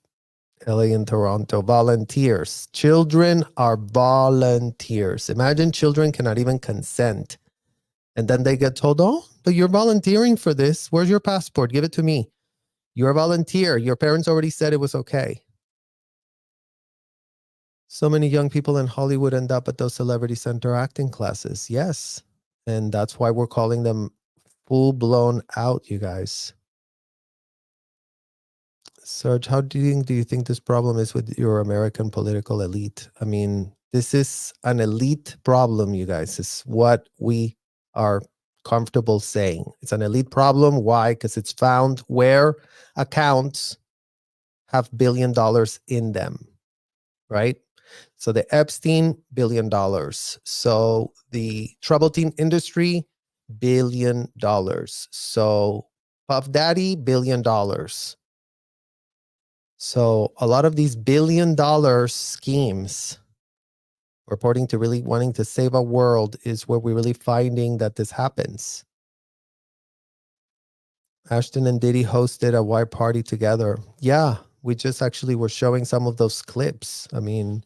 LA and Toronto, volunteers. Children are volunteers. Imagine children cannot even consent. And then they get told, oh, but you're volunteering for this. Where's your passport? Give it to me. You're a volunteer. Your parents already said it was okay. So many young people in Hollywood end up at those celebrity center acting classes. Yes. And that's why we're calling them full blown out, you guys. Serge, how do you think this problem is with your American political elite? I mean, this is an elite problem, you guys. It's what we are comfortable saying. It's an elite problem. Why? Because it's found where accounts have $1 billion in them, right? So the Epstein, $1 billion. So the Trouble Teen industry, $1 billion. So Puff Daddy, $1 billion. So a lot of these $1 billion schemes reporting to really wanting to save a world is where we're really finding that this happens. Ashton and Diddy hosted a white party together. Yeah, we just actually were showing some of those clips. I mean,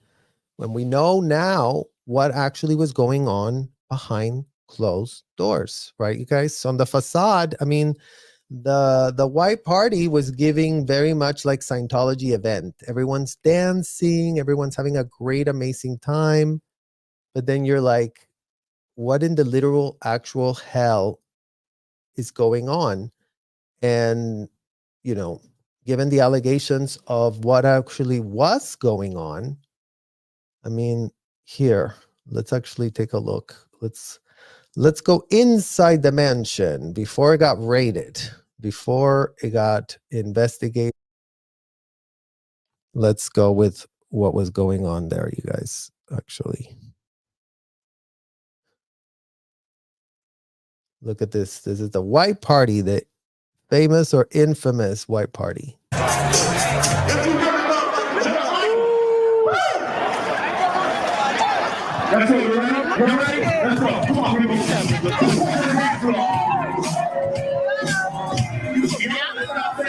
when we know now what actually was going on behind closed doors, right, you guys? On the facade, I mean, the white party was giving very much like Scientology event. Everyone's dancing, everyone's having a great, amazing time. But then you're like, what in the literal actual hell is going on? And, you know, given the allegations of what actually was going on, I mean, here, let's actually take a look. Let's go inside the mansion before it got raided, before it got investigated. Let's go with what was going on there, you guys, actually. Look at this. This is the white party, the famous or infamous white party. That's it, you ready? You ready? Let's go. Come on, baby.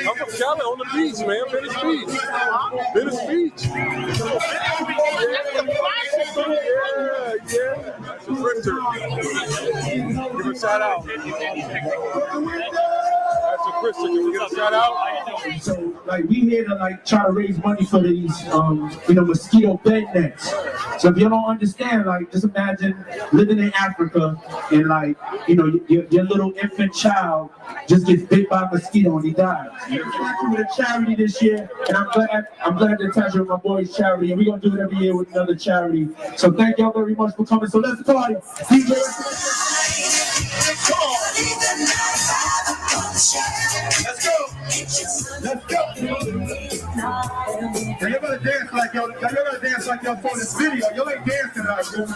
I'm from Cali on the beach, man. Venice Beach. Venice Beach. Yeah. That's a printer. Give a shout out. That's a Christian. Can we get a shout out? So, like, we here to like try to raise money for these, mosquito bed nets. So if you don't understand, like, just imagine living in Africa and like, your little infant child just gets bit by a mosquito and he dies. We're with a charity this year, and I'm glad to attach with my boys' charity, and we're gonna do it every year with another charity. So thank y'all very much for coming. So let's party. Let's go. Let's go. Now you're gonna dance like y'all for this video. Y'all ain't dancing like this.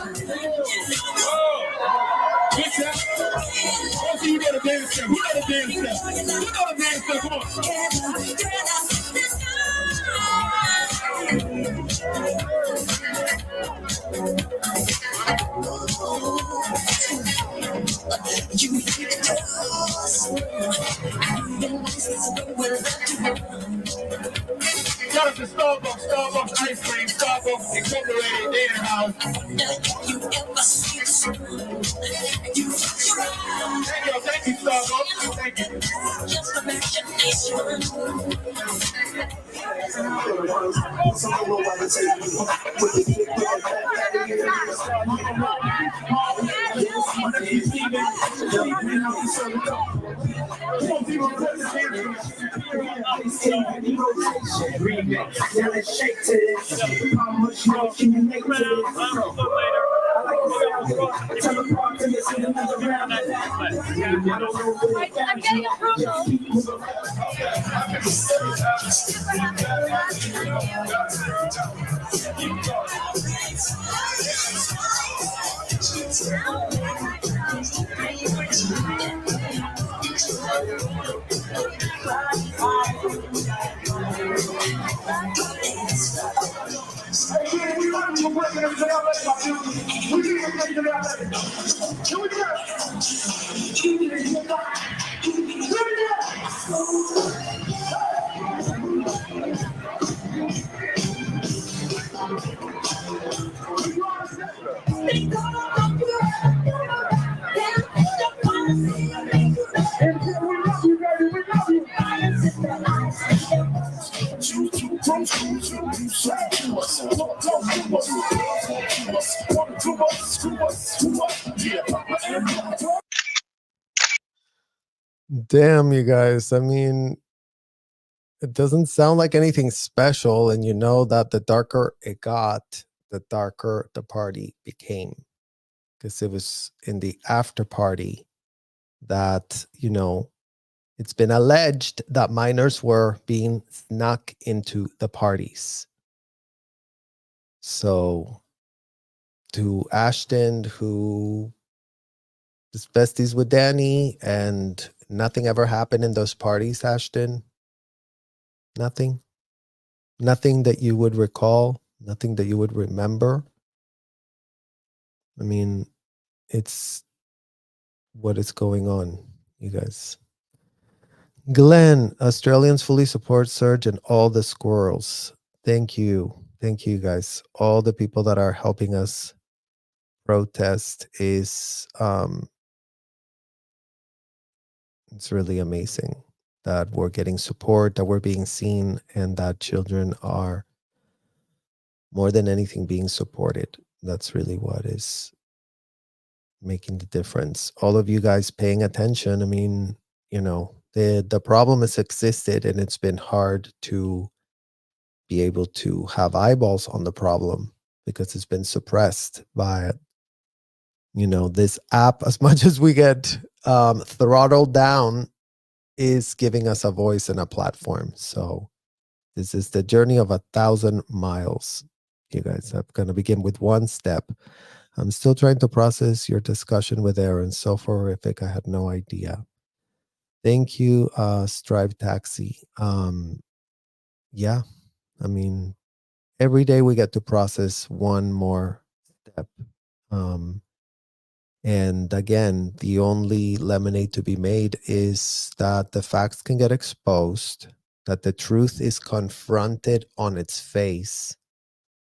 What's that? Oh, so you gotta dance step. Who gotta dance step? Who gotta dance step? Come Shout out to Starbucks ice cream, Starbucks Incorporated, their house. Thank you, Starbucks. Thank you. Now let's shake to this. How much more can you make to this? I like to tell the part to listen another round. I don't know where I'm getting Damn, you guys. I mean, it doesn't sound like anything special. And you know that the darker it got, the darker the party became. Because it was in the after party that, it's been alleged that minors were being snuck into the parties. So to Ashton, who is besties with Danny, and nothing ever happened in those parties, Ashton. Nothing. Nothing that you would recall, nothing that you would remember. I mean, it's what is going on, you guys. Glenn, Australians fully support Surge and all the squirrels. Thank you. Thank you, guys. All the people that are helping us protest is it's really amazing that we're getting support, that we're being seen, and that children are more than anything being supported. That's really what is making the difference. All of you guys paying attention. I mean, you know, the problem has existed, and it's been hard to be able to have eyeballs on the problem because it's been suppressed by, you know, this app. As much as we get throttled down, is giving us a voice and a platform. So this is the journey of 1,000 miles. You guys, I'm going to begin with one step. I'm still trying to process your discussion with Aaron. So horrific. I had no idea. Thank you, Strive Taxi. Yeah, I mean, every day we get to process one more step. And again, the only lemonade to be made is that the facts can get exposed, that the truth is confronted on its face,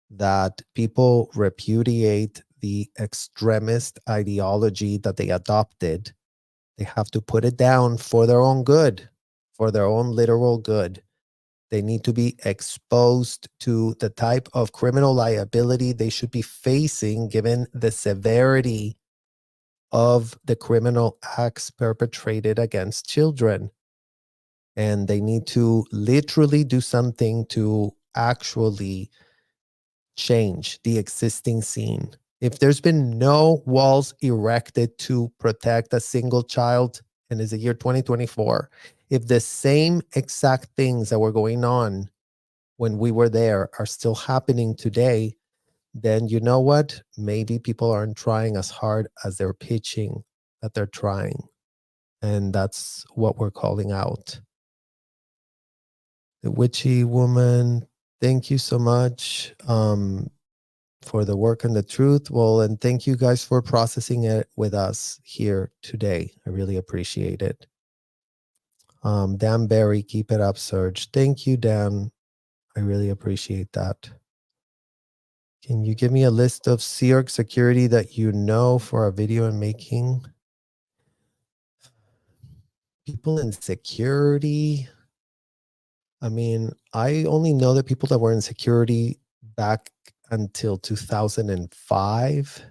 that people repudiate the extremist ideology that they adopted. They have to put it down for their own good, for their own literal good. They need to be exposed to the type of criminal liability they should be facing given the severity of the criminal acts perpetrated against children. And they need to literally do something to actually change the existing scene. If there's been no walls erected to protect a single child, and it's the year 2024, if the same exact things that were going on when we were there are still happening today, then you know what? Maybe people aren't trying as hard as they're pitching that they're trying. And that's what we're calling out. The witchy woman, thank you so much for the work and the truth. Well, and thank you guys for processing it with us here today. I really appreciate it. Dan Barry, keep it up, Serge. Thank you, Dan. I really appreciate that. Can you give me a list of Sea Org security that you know for a video and making? People in security. I mean, I only know the people that were in security back until 2005.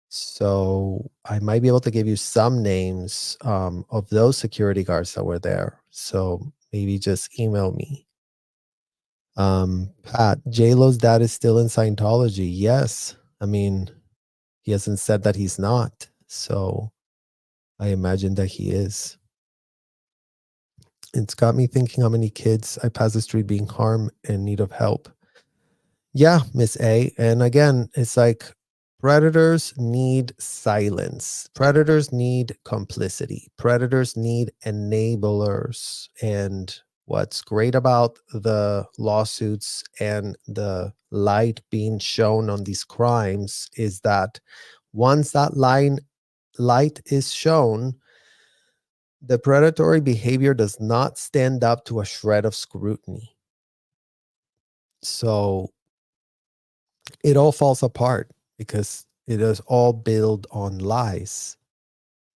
So I might be able to give you some names of those security guards that were there. So maybe just email me. Pat, J-Lo's dad is still in Scientology. Yes. I mean, he hasn't said that he's not. So I imagine that he is. It's got me thinking how many kids I pass the street being harmed and in need of help. Yeah, Miss A. And again, it's like predators need silence. Predators need complicity. Predators need enablers. And what's great about the lawsuits and the light being shown on these crimes is that once that light is shown, the predatory behavior does not stand up to a shred of scrutiny. So it all falls apart because it is all built on lies.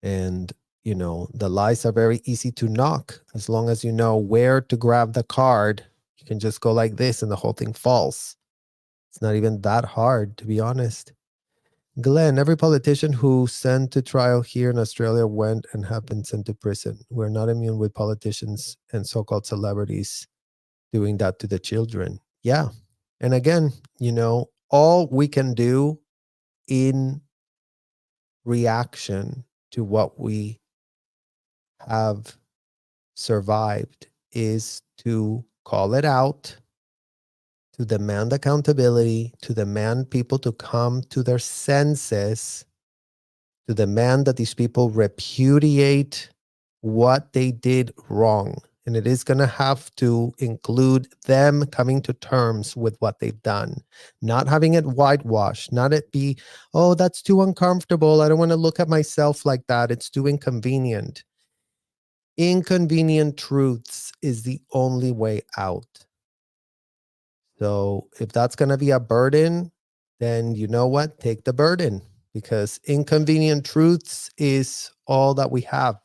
And, you know, the lies are very easy to knock. As long as you know where to grab the card, you can just go like this and the whole thing falls. It's not even that hard, to be honest. Glenn, every politician who sent to trial here in Australia went and have been sent to prison. We're not immune with politicians and so-called celebrities doing that to the children. Yeah. And again, you know, all we can do in reaction to what we have survived is to call it out, to demand accountability, to demand people to come to their senses, to demand that these people repudiate what they did wrong. And it is going to have to include them coming to terms with what they've done, not having it whitewashed, not it be, oh, that's too uncomfortable. I don't want to look at myself like that. It's too inconvenient. Inconvenient truths is the only way out. So if that's going to be a burden, then you know what? Take the burden, because inconvenient truths is all that we have.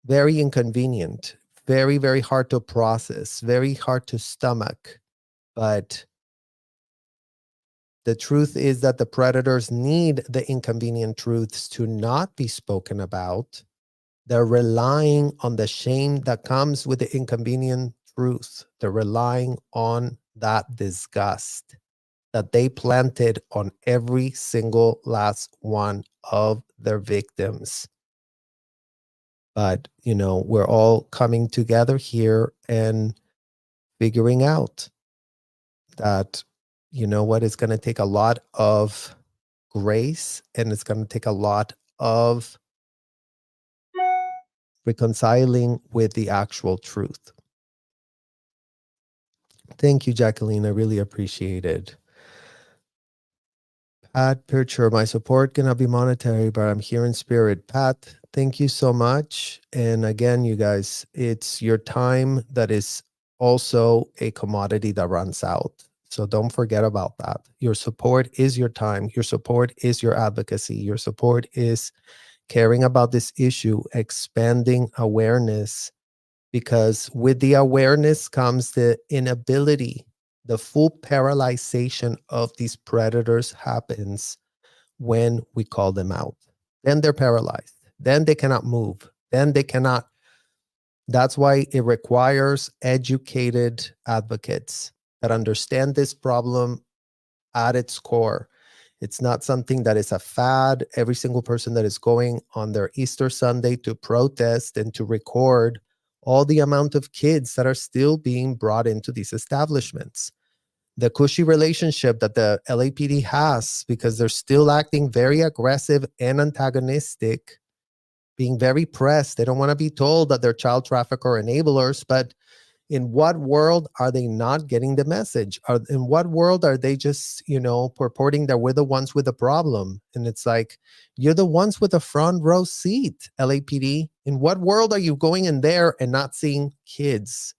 Very inconvenient, very, very hard to process, very hard to stomach. But the truth is that the predators need the inconvenient truths to not be spoken about. They're relying on the shame that comes with the inconvenient truth. They're relying on that disgust that they planted on every single last one of their victims. But, you know, we're all coming together here and figuring out that, you know what, it's going to take a lot of grace, and it's going to take a lot of reconciling with the actual truth. Thank you, Jacqueline. I really appreciate it. Pat Picture, my support cannot be monetary, but I'm here in spirit. Pat, thank you so much. And again, you guys, it's your time that is also a commodity that runs out. So don't forget about that. Your support is your time. Your support is your advocacy. Your support is caring about this issue, expanding awareness, because with the awareness comes the inability. The full paralyzation of these predators happens when we call them out. Then they're paralyzed. Then they cannot move. Then they cannot. That's why it requires educated advocates that understand this problem at its core. It's not something that is a fad. Every single person that is going on their Easter Sunday to protest and to record all the amount of kids that are still being brought into these establishments. The cushy relationship that the LAPD has, because they're still acting very aggressive and antagonistic, being very pressed. They don't want to be told that they're child trafficker enablers, but in what world are they not getting the message? In what world are they just, you know, purporting that we're the ones with the problem? And it's like, you're the ones with the front row seat, LAPD. In what world are you going in there and not seeing kids?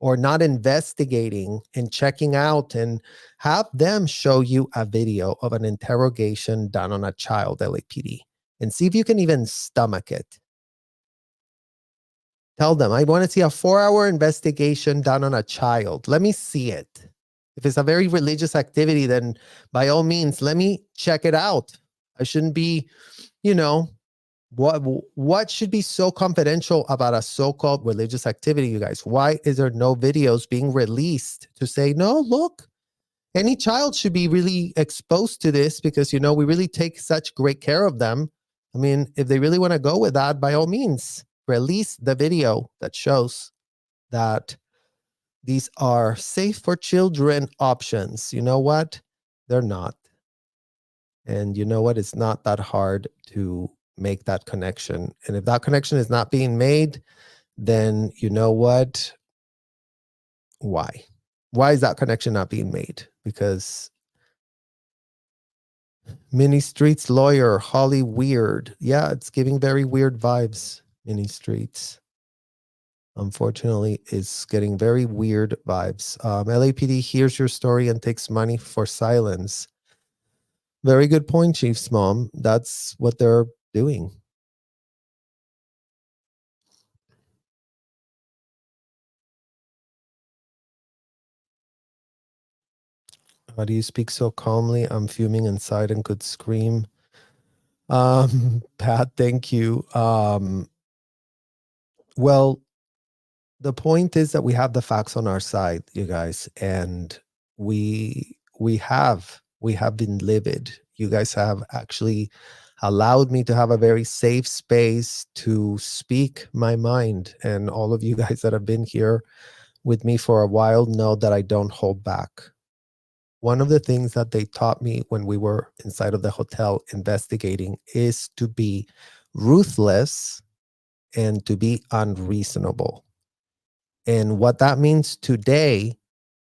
Or not investigating and checking out, and have them show you a video of an interrogation done on a child, LAPD, and see if you can even stomach it. Tell them, I want to see a 4-hour investigation done on a child. Let me see it. If it's a very religious activity, then by all means, let me check it out. I shouldn't be, you know, what should be so confidential about a so-called religious activity, you guys? Why is there no videos being released to say, no, look, any child should be really exposed to this, because, you know, we really take such great care of them. I mean, if they really want to go with that, by all means, release the video that shows that these are safe for children options. You know what? They're not. And you know what? It's not that hard to make that connection. And if that connection is not being made, then you know what? Why? Why is that connection not being made? Because Mini Streets lawyer, Holly Weird. Yeah, it's giving very weird vibes, Mini Streets. Unfortunately, it's getting very weird vibes. LAPD hears your story and takes money for silence. Very good point, Chief's mom. That's what they're doing. How do you speak so calmly? I'm fuming inside and could scream. Pat, thank you. Well, the point is that we have the facts on our side, you guys, and we have been livid. You guys have actually allowed me to have a very safe space to speak my mind, and all of you guys that have been here with me for a while know that I don't hold back. One of the things that they taught me when we were inside of the hotel investigating is to be ruthless and to be unreasonable. And what that means today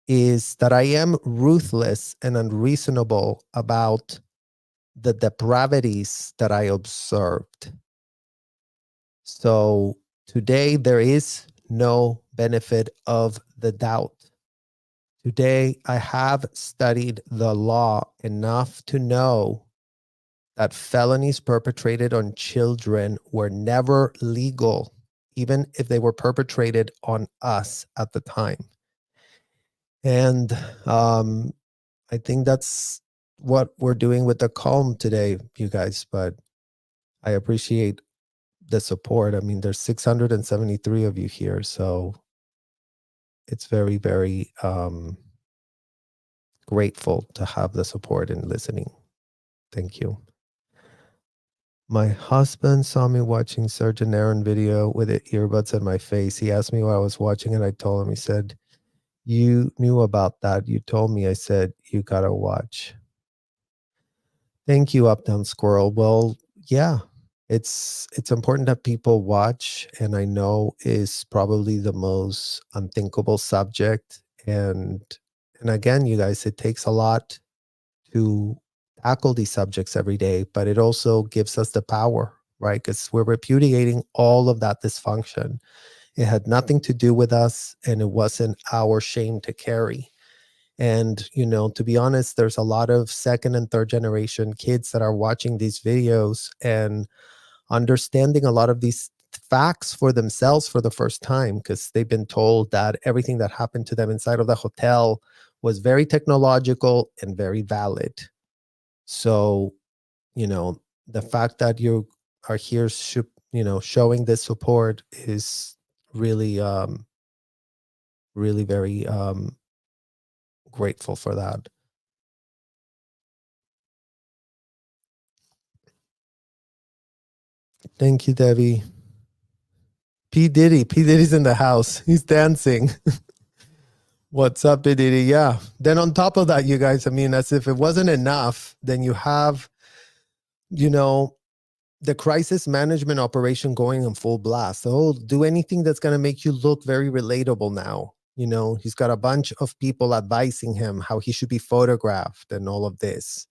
is that I am ruthless and unreasonable about the depravities that I observed. So today there is no benefit of the doubt. Today I have studied the law enough to know that felonies perpetrated on children were never legal, even if they were perpetrated on us at the time. And I think that's what we're doing with the calm today, you guys. But I appreciate the support. I mean, there's 673 of you here, so it's very, very grateful to have the support and listening. Thank you. My husband saw me watching Surgeon Aaron video with the earbuds in my face. He asked me what I was watching, and I told him. He said, "You knew about that. You told me." I said, "You gotta watch." Thank you, Up Down Squirrel. Well, yeah, it's important that people watch, and I know is probably the most unthinkable subject. And again, you guys, it takes a lot to tackle these subjects every day, but it also gives us the power, right? Because we're repudiating all of that dysfunction. It had nothing to do with us, and it wasn't our shame to carry. And, you know, to be honest, there's a lot of second and third generation kids that are watching these videos and understanding a lot of these facts for themselves for the first time, because they've been told that everything that happened to them inside of the hotel was very technological and very valid. So, you know, the fact that you are here, showing this support is really, really very grateful for that. Thank you, Debbie. P. Diddy's in the house. He's dancing. What's up, P. Diddy? Yeah. Then on top of that, you guys, I mean, as if it wasn't enough, then you have, the crisis management operation going in full blast. So do anything that's going to make you look very relatable now. He's got a bunch of people advising him how he should be photographed and all of this.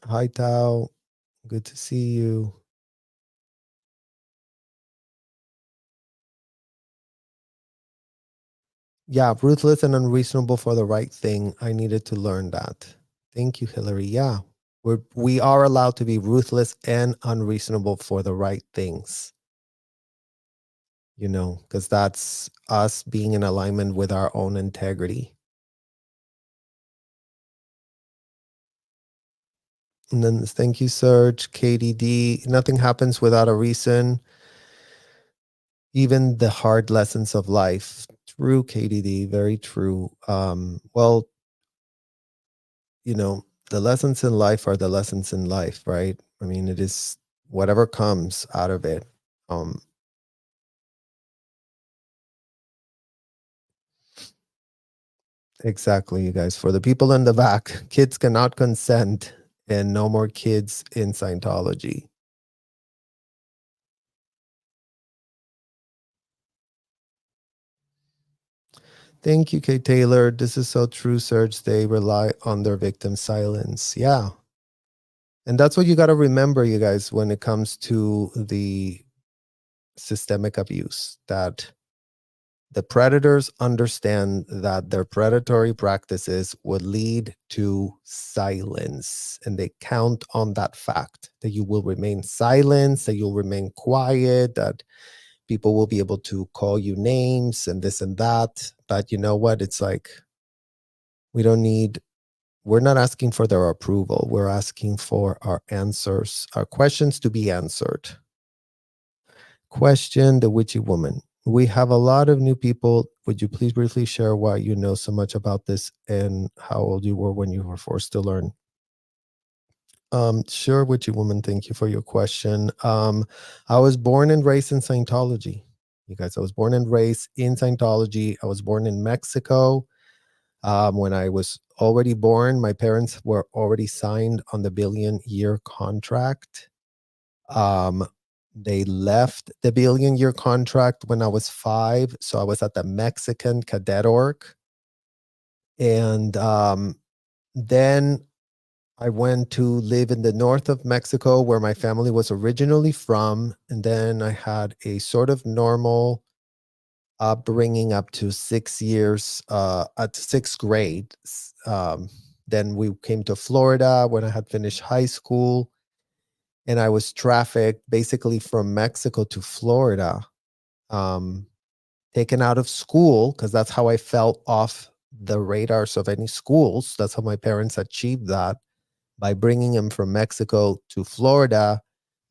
Hi, Tao. Good to see you. Yeah, ruthless and unreasonable for the right thing. I needed to learn that. Thank you, Hillary. Yeah, we are allowed to be ruthless and unreasonable for the right things. Because that's us being in alignment with our own integrity. And then thank you, Serge, KDD. Nothing happens without a reason. Even the hard lessons of life. True, KDD. Very true. Well, the lessons in life are the lessons in life, right? I mean, it is whatever comes out of it. Exactly, you guys. For the people in the back, kids cannot consent, and no more kids in Scientology. Thank you, Kay Taylor. This is so true, Serge. They rely on their victim's silence. Yeah. And that's what you got to remember, you guys, when it comes to the systemic abuse, that the predators understand that their predatory practices would lead to silence. And they count on that fact, that you will remain silent, that you'll remain quiet, that people will be able to call you names and this and that. But you know what? It's like, we're not asking for their approval. We're asking for our answers, our questions to be answered. Question the witchy woman. We have a lot of new people. Would you please briefly share why you know so much about this and how old you were when you were forced to learn? Sure, witchy woman. Thank you for your question. I was born and raised in Scientology. You guys, I was born and raised in Scientology. I was born in Mexico. When I was already born, my parents were already signed on the billion-year contract. They left the billion-year contract when I was 5, so I was at the Mexican Cadet Org. And then I went to live in the north of Mexico where my family was originally from. And then I had a sort of normal upbringing up to 6 years, at 6th grade. Then we came to Florida when I had finished high school. And I was trafficked basically from Mexico to Florida, taken out of school because that's how I felt off the radars of any schools. That's how my parents achieved that. By bringing him from Mexico to Florida,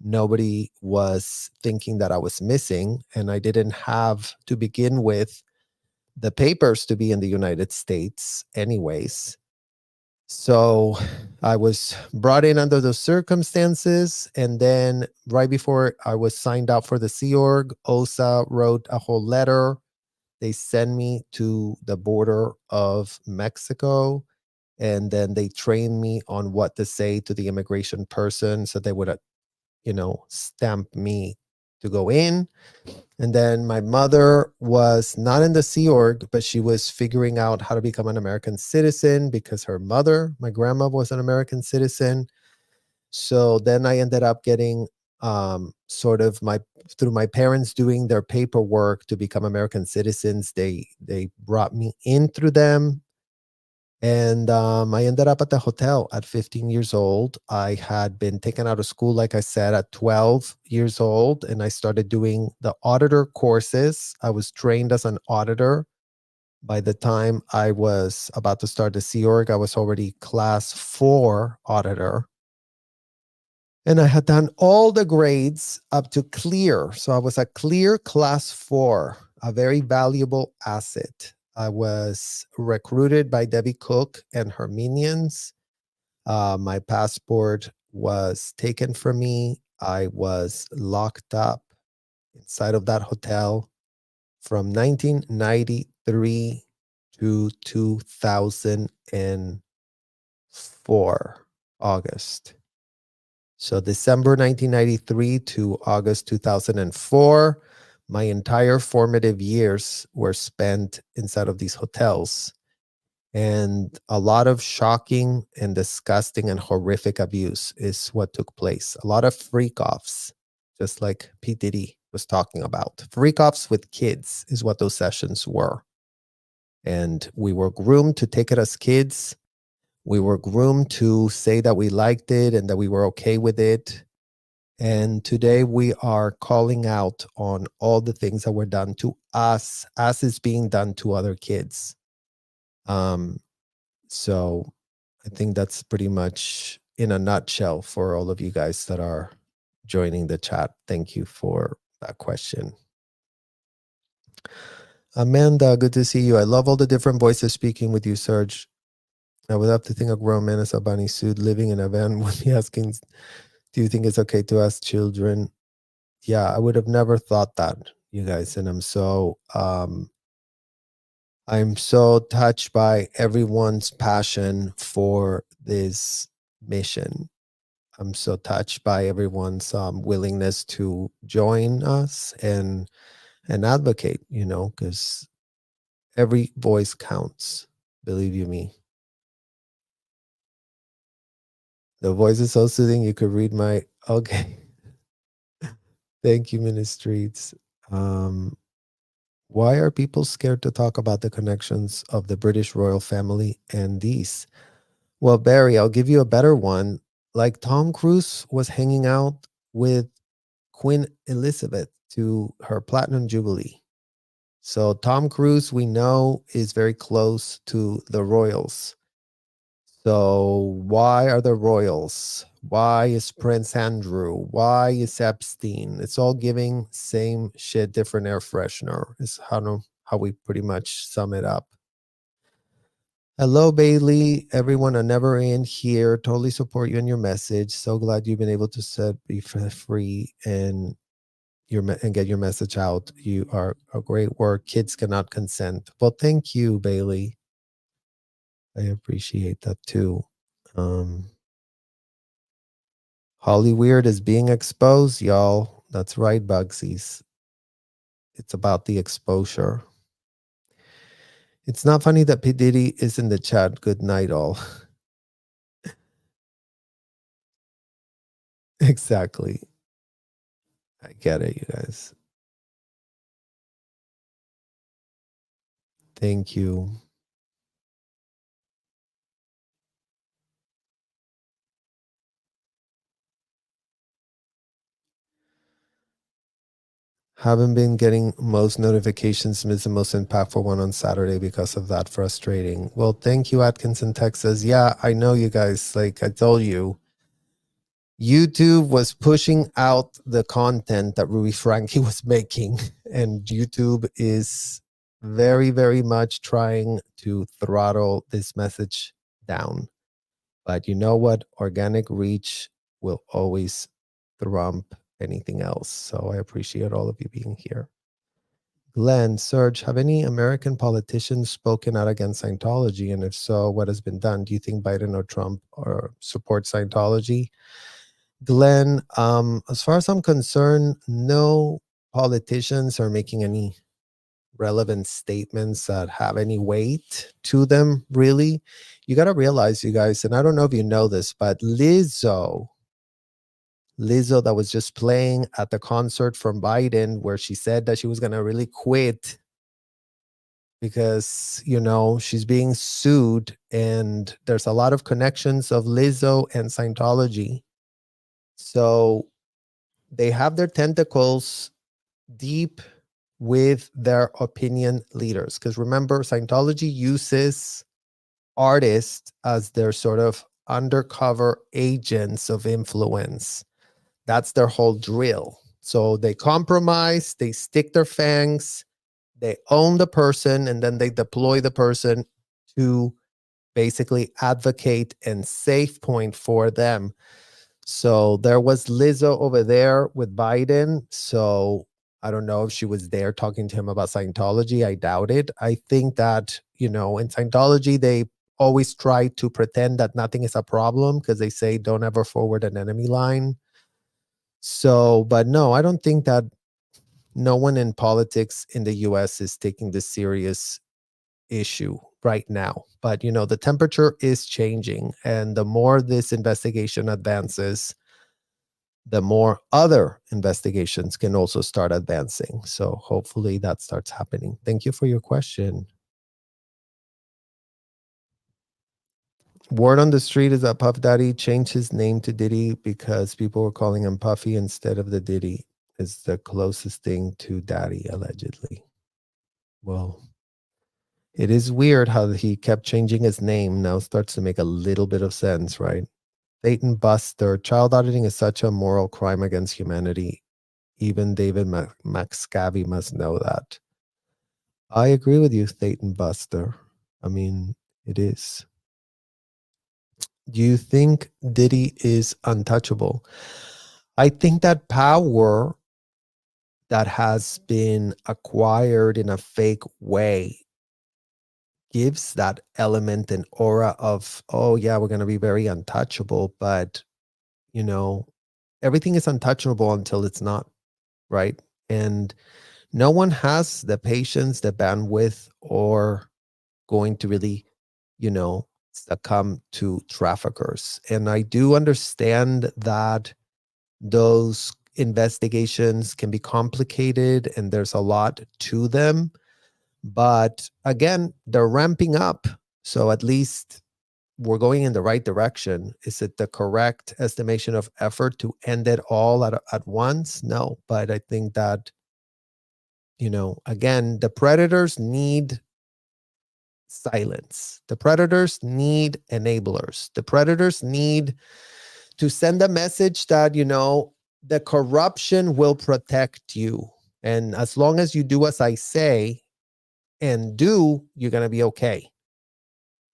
nobody was thinking that I was missing, and I didn't have, to begin with, the papers to be in the United States anyways. So I was brought in under those circumstances, and then right before I was signed up for the Sea Org, OSA wrote a whole letter. They sent me to the border of Mexico, and then they trained me on what to say to the immigration person so they would, stamp me to go in. And then my mother was not in the Sea Org, but she was figuring out how to become an American citizen because her mother, my grandma, was an American citizen. So then I ended up getting through my parents doing their paperwork to become American citizens. They brought me in through them. And I ended up at the hotel at 15 years old. I had been taken out of school, like I said, at 12 years old, and I started doing the auditor courses. I was trained as an auditor. By the time I was about to start the Sea Org, I was already class 4 auditor. And I had done all the grades up to clear. So I was a clear class 4, a very valuable asset. I was recruited by Debbie Cook and her minions. My passport was taken from me. I was locked up inside of that hotel from 1993 to 2004, August. So December 1993 to August 2004, my entire formative years were spent inside of these hotels. And a lot of shocking and disgusting and horrific abuse is what took place. A lot of freak-offs, just like P. Diddy was talking about. Freak-offs with kids is what those sessions were. And we were groomed to take it as kids. We were groomed to say that we liked it and that we were okay with it. And today we are calling out on all the things that were done to us as is being done to other kids. So I think that's pretty much in a nutshell for all of you guys that are joining the chat. Thank you for that question. Amanda, good to see you. I love all the different voices speaking with you, Serge. I would have to think a grown man as a bunny suit living in a van would be asking, do you think it's okay to ask children? Yeah, I would have never thought that, you guys. And I'm so touched by everyone's passion for this mission. I'm so touched by everyone's willingness to join us and advocate, because every voice counts. Believe you me. The voice is so soothing. You could read my, okay. Thank you, Ministries. Why are people scared to talk about the connections of the British royal family and these? Well, Barry, I'll give you a better one. Like Tom Cruise was hanging out with Queen Elizabeth to her Platinum Jubilee. So Tom Cruise, we know, is very close to the royals. So why are the royals? Why is Prince Andrew? Why is Epstein? It's all giving same shit, different air freshener is how we pretty much sum it up. Hello, Bailey. Everyone, I never in here. Totally support you and your message. So glad you've been able to set be free and and get your message out. You are a great work. Kids cannot consent. Well, thank you, Bailey. I appreciate that too. Holly Weird is being exposed, y'all. That's right, Bugsies. It's about the exposure. It's not funny that P. Diddy is in the chat. Good night, all. Exactly. I get it, you guys. Thank you. Haven't been getting most notifications. Missed the most impactful one on Saturday because of that. Frustrating. Well, thank you, Atkinson, Texas. Yeah, I know you guys. Like I told you, YouTube was pushing out the content that Ruby Frankie was making, and YouTube is very, very much trying to throttle this message down. But you know what? Organic reach will always trump anything else. So I appreciate all of you being here. Glenn, Serge, have any American politicians spoken out against Scientology? And if so, what has been done? Do you think Biden or Trump support Scientology? Glenn, as far as I'm concerned, no politicians are making any relevant statements that have any weight to them, really. You got to realize, you guys, and I don't know if you know this, but Lizzo that was just playing at the concert from Biden where she said that she was going to really quit because, you know, she's being sued, and there's a lot of connections of Lizzo and Scientology. So they have their tentacles deep with their opinion leaders. Because remember, Scientology uses artists as their sort of undercover agents of influence. That's their whole drill. So they compromise, they stick their fangs, they own the person, and then they deploy the person to basically advocate and save point for them. So there was Lizzo over there with Biden. So I don't know if she was there talking to him about Scientology. I doubt it. I think that, you know, in Scientology, they always try to pretend that nothing is a problem because they say don't ever forward an enemy line. So, but no, I don't think that no one in politics in the US is taking this serious issue right now. But, you know, the temperature is changing. And the more this investigation advances, the more other investigations can also start advancing. So hopefully that starts happening. Thank you for your question. Word on the street is that Puff Daddy changed his name to Diddy because people were calling him Puffy instead of the Diddy. Is the closest thing to Daddy, allegedly. Well, it is weird how he kept changing his name. Now starts to make a little bit of sense, right? Satan Buster, child auditing is such a moral crime against humanity. Even David McScabby must know that. I agree with you, Satan Buster. I mean, it is. Do you think Diddy is untouchable? I think that power that has been acquired in a fake way gives that element and aura of, oh yeah, we're going to be very untouchable, but you know, everything is untouchable until it's not, right? And no one has the patience, the bandwidth, or going to really, you know, succumb to traffickers. And I do understand that those investigations can be complicated and there's a lot to them. But again, they're ramping up. So at least we're going in the right direction. Is it the correct estimation of effort to end it all at once? No, but I think that, you know, again, the predators need silence. The predators need enablers. The predators need to send a message that, you know, the corruption will protect you. And as long as you do as I say and do, you're going to be okay.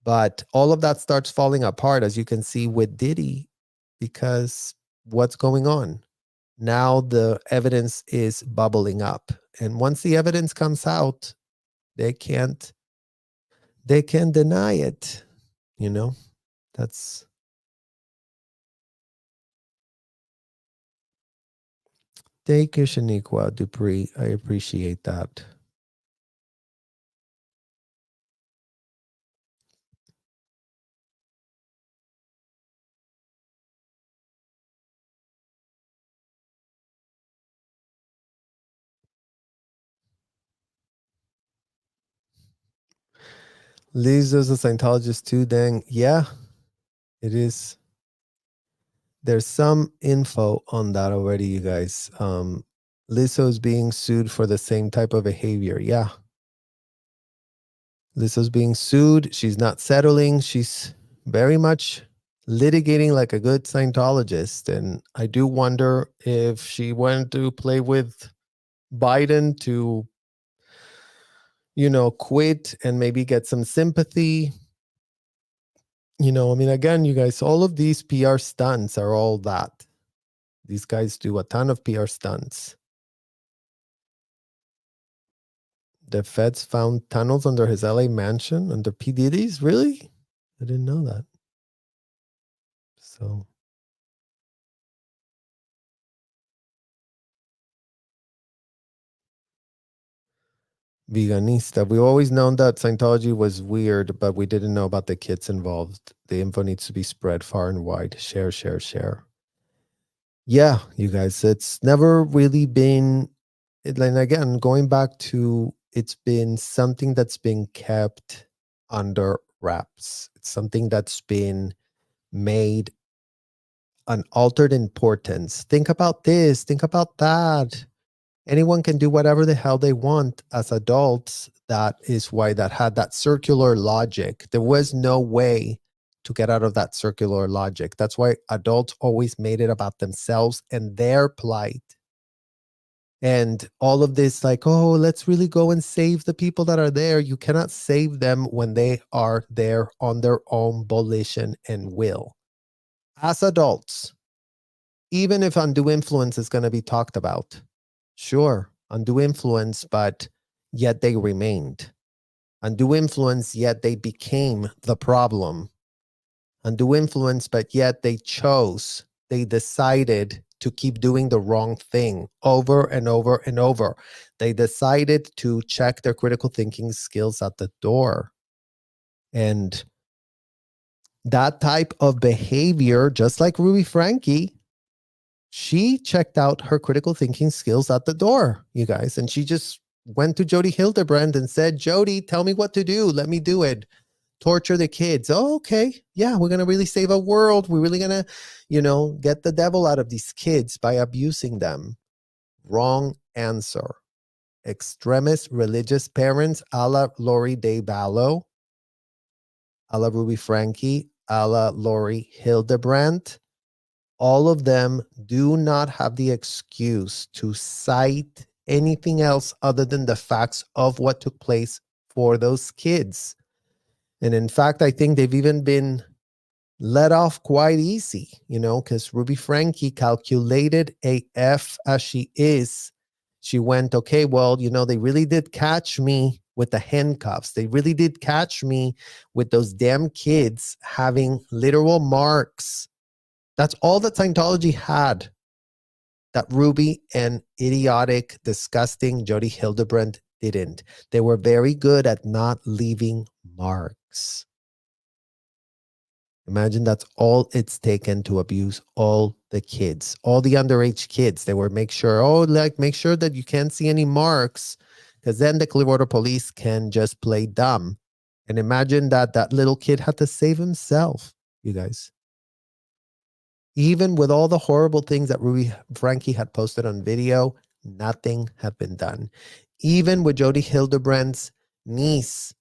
But all of that starts falling apart, as you can see with Diddy, because what's going on? Now the evidence is bubbling up. And once the evidence comes out, they can't deny it. You know, that's thank you, Shaniqua Dupree. I appreciate that. Lizzo's a Scientologist too, dang. Yeah, it is. There's some info on that already, you guys. Lizzo's being sued for the same type of behavior. Yeah. Lizzo's being sued. She's not settling. She's very much litigating like a good Scientologist. And I do wonder if she went to play with Biden to, you know, quit and maybe get some sympathy. You know, I mean, again, you guys, all of these PR stunts are all that. These guys do a ton of PR stunts. The feds found tunnels under his LA mansion, under P. Diddy's? Really? I didn't know that. So. Veganista. We've always known that Scientology was weird, but we didn't know about the kids involved. The info needs to be spread far and wide. Share, share, share. Yeah, you guys, it's never really been, and again, going back to, it's been something that's been kept under wraps. It's something that's been made an altered importance. Think about this, think about that. Anyone can do whatever the hell they want as adults. That is why that had that circular logic. There was no way to get out of that circular logic. That's why adults always made it about themselves and their plight. And all of this, like, oh, let's really go and save the people that are there. You cannot save them when they are there on their own volition and will. As adults, even if undue influence is going to be talked about, sure, undue influence, but yet they remained. Undue influence, yet they became the problem. Undue influence, but yet they decided to keep doing the wrong thing over and over and over. They decided to check their critical thinking skills at the door. And that type of behavior, just like Ruby Frankie, she checked out her critical thinking skills at the door, you guys. And she just went to Jody Hildebrand and said, Jody, tell me what to do. Let me do it. Torture the kids. Oh, okay. Yeah, we're going to really save a world. We're really going to, you know, get the devil out of these kids by abusing them. Wrong answer. Extremist religious parents a la Lori Day Ballo, a la Ruby Frankie, a la Lori Hildebrand. All of them do not have the excuse to cite anything else other than the facts of what took place for those kids. And in fact, I think they've even been let off quite easy, you know, because Ruby Frankie, calculated AF as she is, she went, okay, well, you know, they really did catch me with the handcuffs. They really did catch me with those damn kids having literal marks. That's all that Scientology had, that Ruby and idiotic, disgusting Jody Hildebrand didn't. They were very good at not leaving marks. Imagine that's all it's taken to abuse all the kids, all the underage kids. They were make sure that you can't see any marks, because then the Clearwater police can just play dumb. And imagine that little kid had to save himself, you guys. Even with all the horrible things that Ruby Frankie had posted on video, nothing had been done. Even with Jody Hildebrand's niece,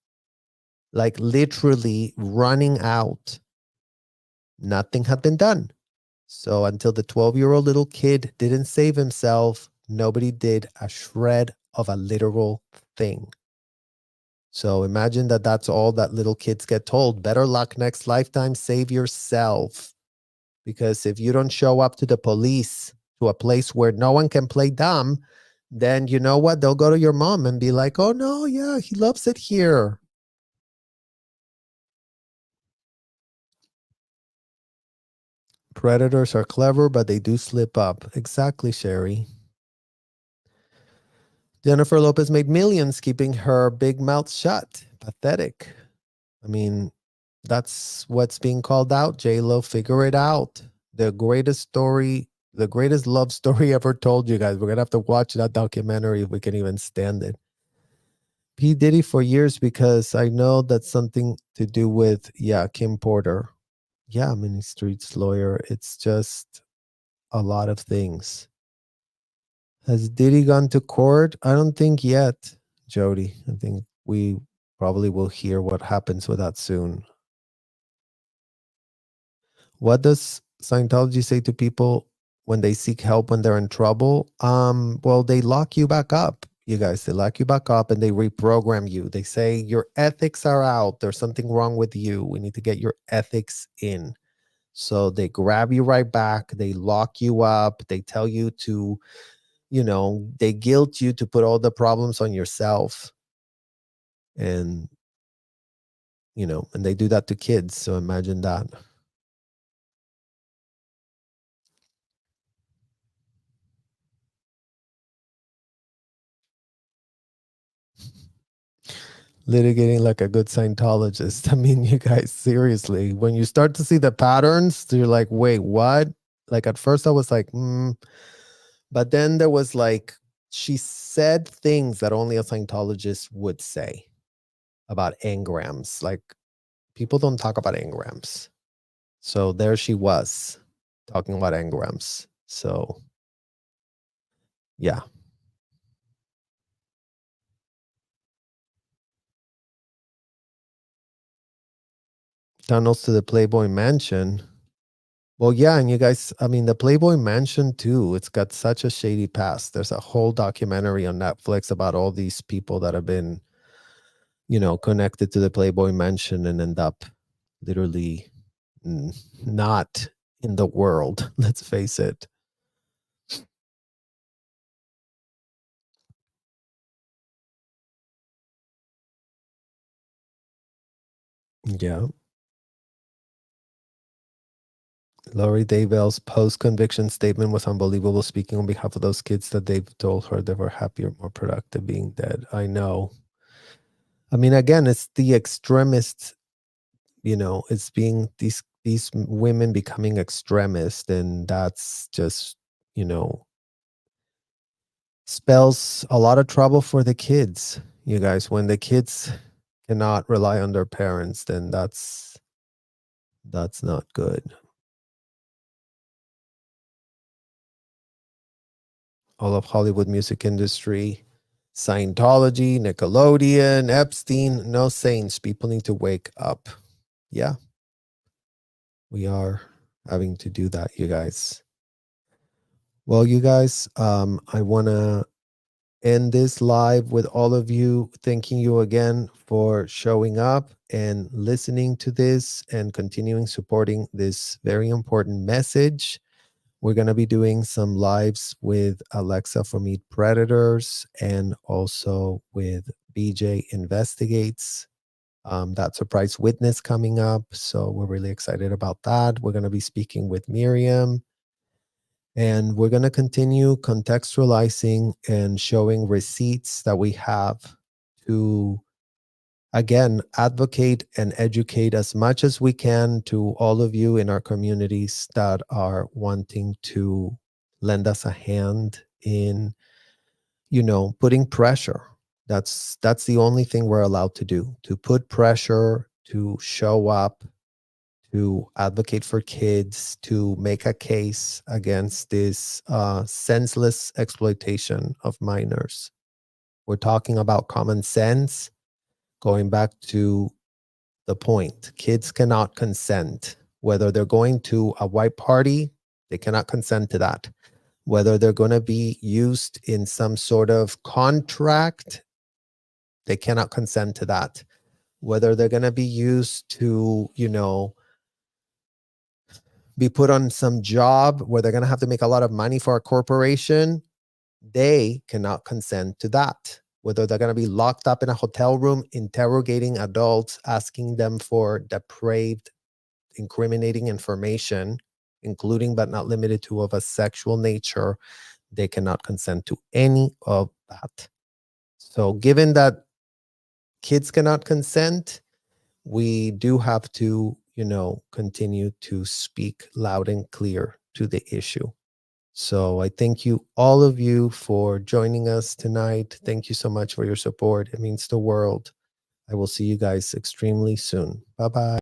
like literally running out, nothing had been done. So until the 12-year-old little kid didn't save himself, nobody did a shred of a literal thing. So imagine that's all that little kids get told. Better luck next lifetime, save yourself. Because if you don't show up to the police to a place where no one can play dumb, then you know what? They'll go to your mom and be like, oh no, yeah, he loves it here. Predators are clever, but they do slip up. Exactly, Sherry. Jennifer Lopez made millions keeping her big mouth shut. Pathetic. I mean, that's what's being called out. J-Lo, figure it out. The greatest story, the greatest love story ever told, you guys. We're going to have to watch that documentary if we can even stand it. P. Diddy for years, because I know that's something to do with, Kim Porter. Yeah, Mini Streets lawyer. It's just a lot of things. Has Diddy gone to court? I don't think yet, Jody. I think we probably will hear what happens with that soon. What does Scientology say to people when they seek help when they're in trouble? Well, they lock you back up, you guys. They lock you back up and they reprogram you. They say your ethics are out. There's something wrong with you. We need to get your ethics in. So they grab you right back. They lock you up. They tell you to, they guilt you to put all the problems on yourself. And, and they do that to kids. So imagine that. Litigating like a good Scientologist. I mean, you guys, seriously, when you start to see the patterns, you're like, wait, what? Like at first I was like, but then there was like, she said things that only a Scientologist would say about engrams. Like people don't talk about engrams. So there she was talking about engrams. So yeah. Tunnels to the Playboy Mansion. Well, yeah, and you guys, I mean, the Playboy Mansion too, it's got such a shady past. There's a whole documentary on Netflix about all these people that have been, connected to the Playboy Mansion and end up literally not in the world. Let's face it. Yeah. Lori Daybell's post-conviction statement was unbelievable, speaking on behalf of those kids that they've told her they were happier, more productive being dead. I know. I mean, again, it's the extremists, it's being these women becoming extremists, and that's just, spells a lot of trouble for the kids, you guys. When the kids cannot rely on their parents, then that's not good. All of Hollywood music industry, Scientology, Nickelodeon, Epstein, no saints. People need to wake up. Yeah. We are having to do that, you guys. Well, you guys, I want to end this live with all of you, thanking you again for showing up and listening to this and continuing supporting this very important message. We're going to be doing some lives with Alexa for Meet Predators and also with BJ Investigates. That surprise witness coming up. So we're really excited about that. We're going to be speaking with Miriam. And we're going to continue contextualizing and showing receipts that we have to, again, advocate and educate as much as we can to all of you in our communities that are wanting to lend us a hand in, putting pressure. That's the only thing we're allowed to do, to put pressure, to show up, to advocate for kids, to make a case against this senseless exploitation of minors. We're talking about common sense, going back to the point. Kids cannot consent. Whether they're going to a white party, they cannot consent to that. Whether they're going to be used in some sort of contract, they cannot consent to that. Whether they're going to be used to, be put on some job where they're going to have to make a lot of money for a corporation, they cannot consent to that. Whether they're going to be locked up in a hotel room, interrogating adults, asking them for depraved, incriminating information, including but not limited to of a sexual nature, they cannot consent to any of that. So given that kids cannot consent, we do have to, continue to speak loud and clear to the issue. So I thank you, all of you, for joining us tonight. Thank you so much for your support. It means the world. I will see you guys extremely soon. Bye-bye.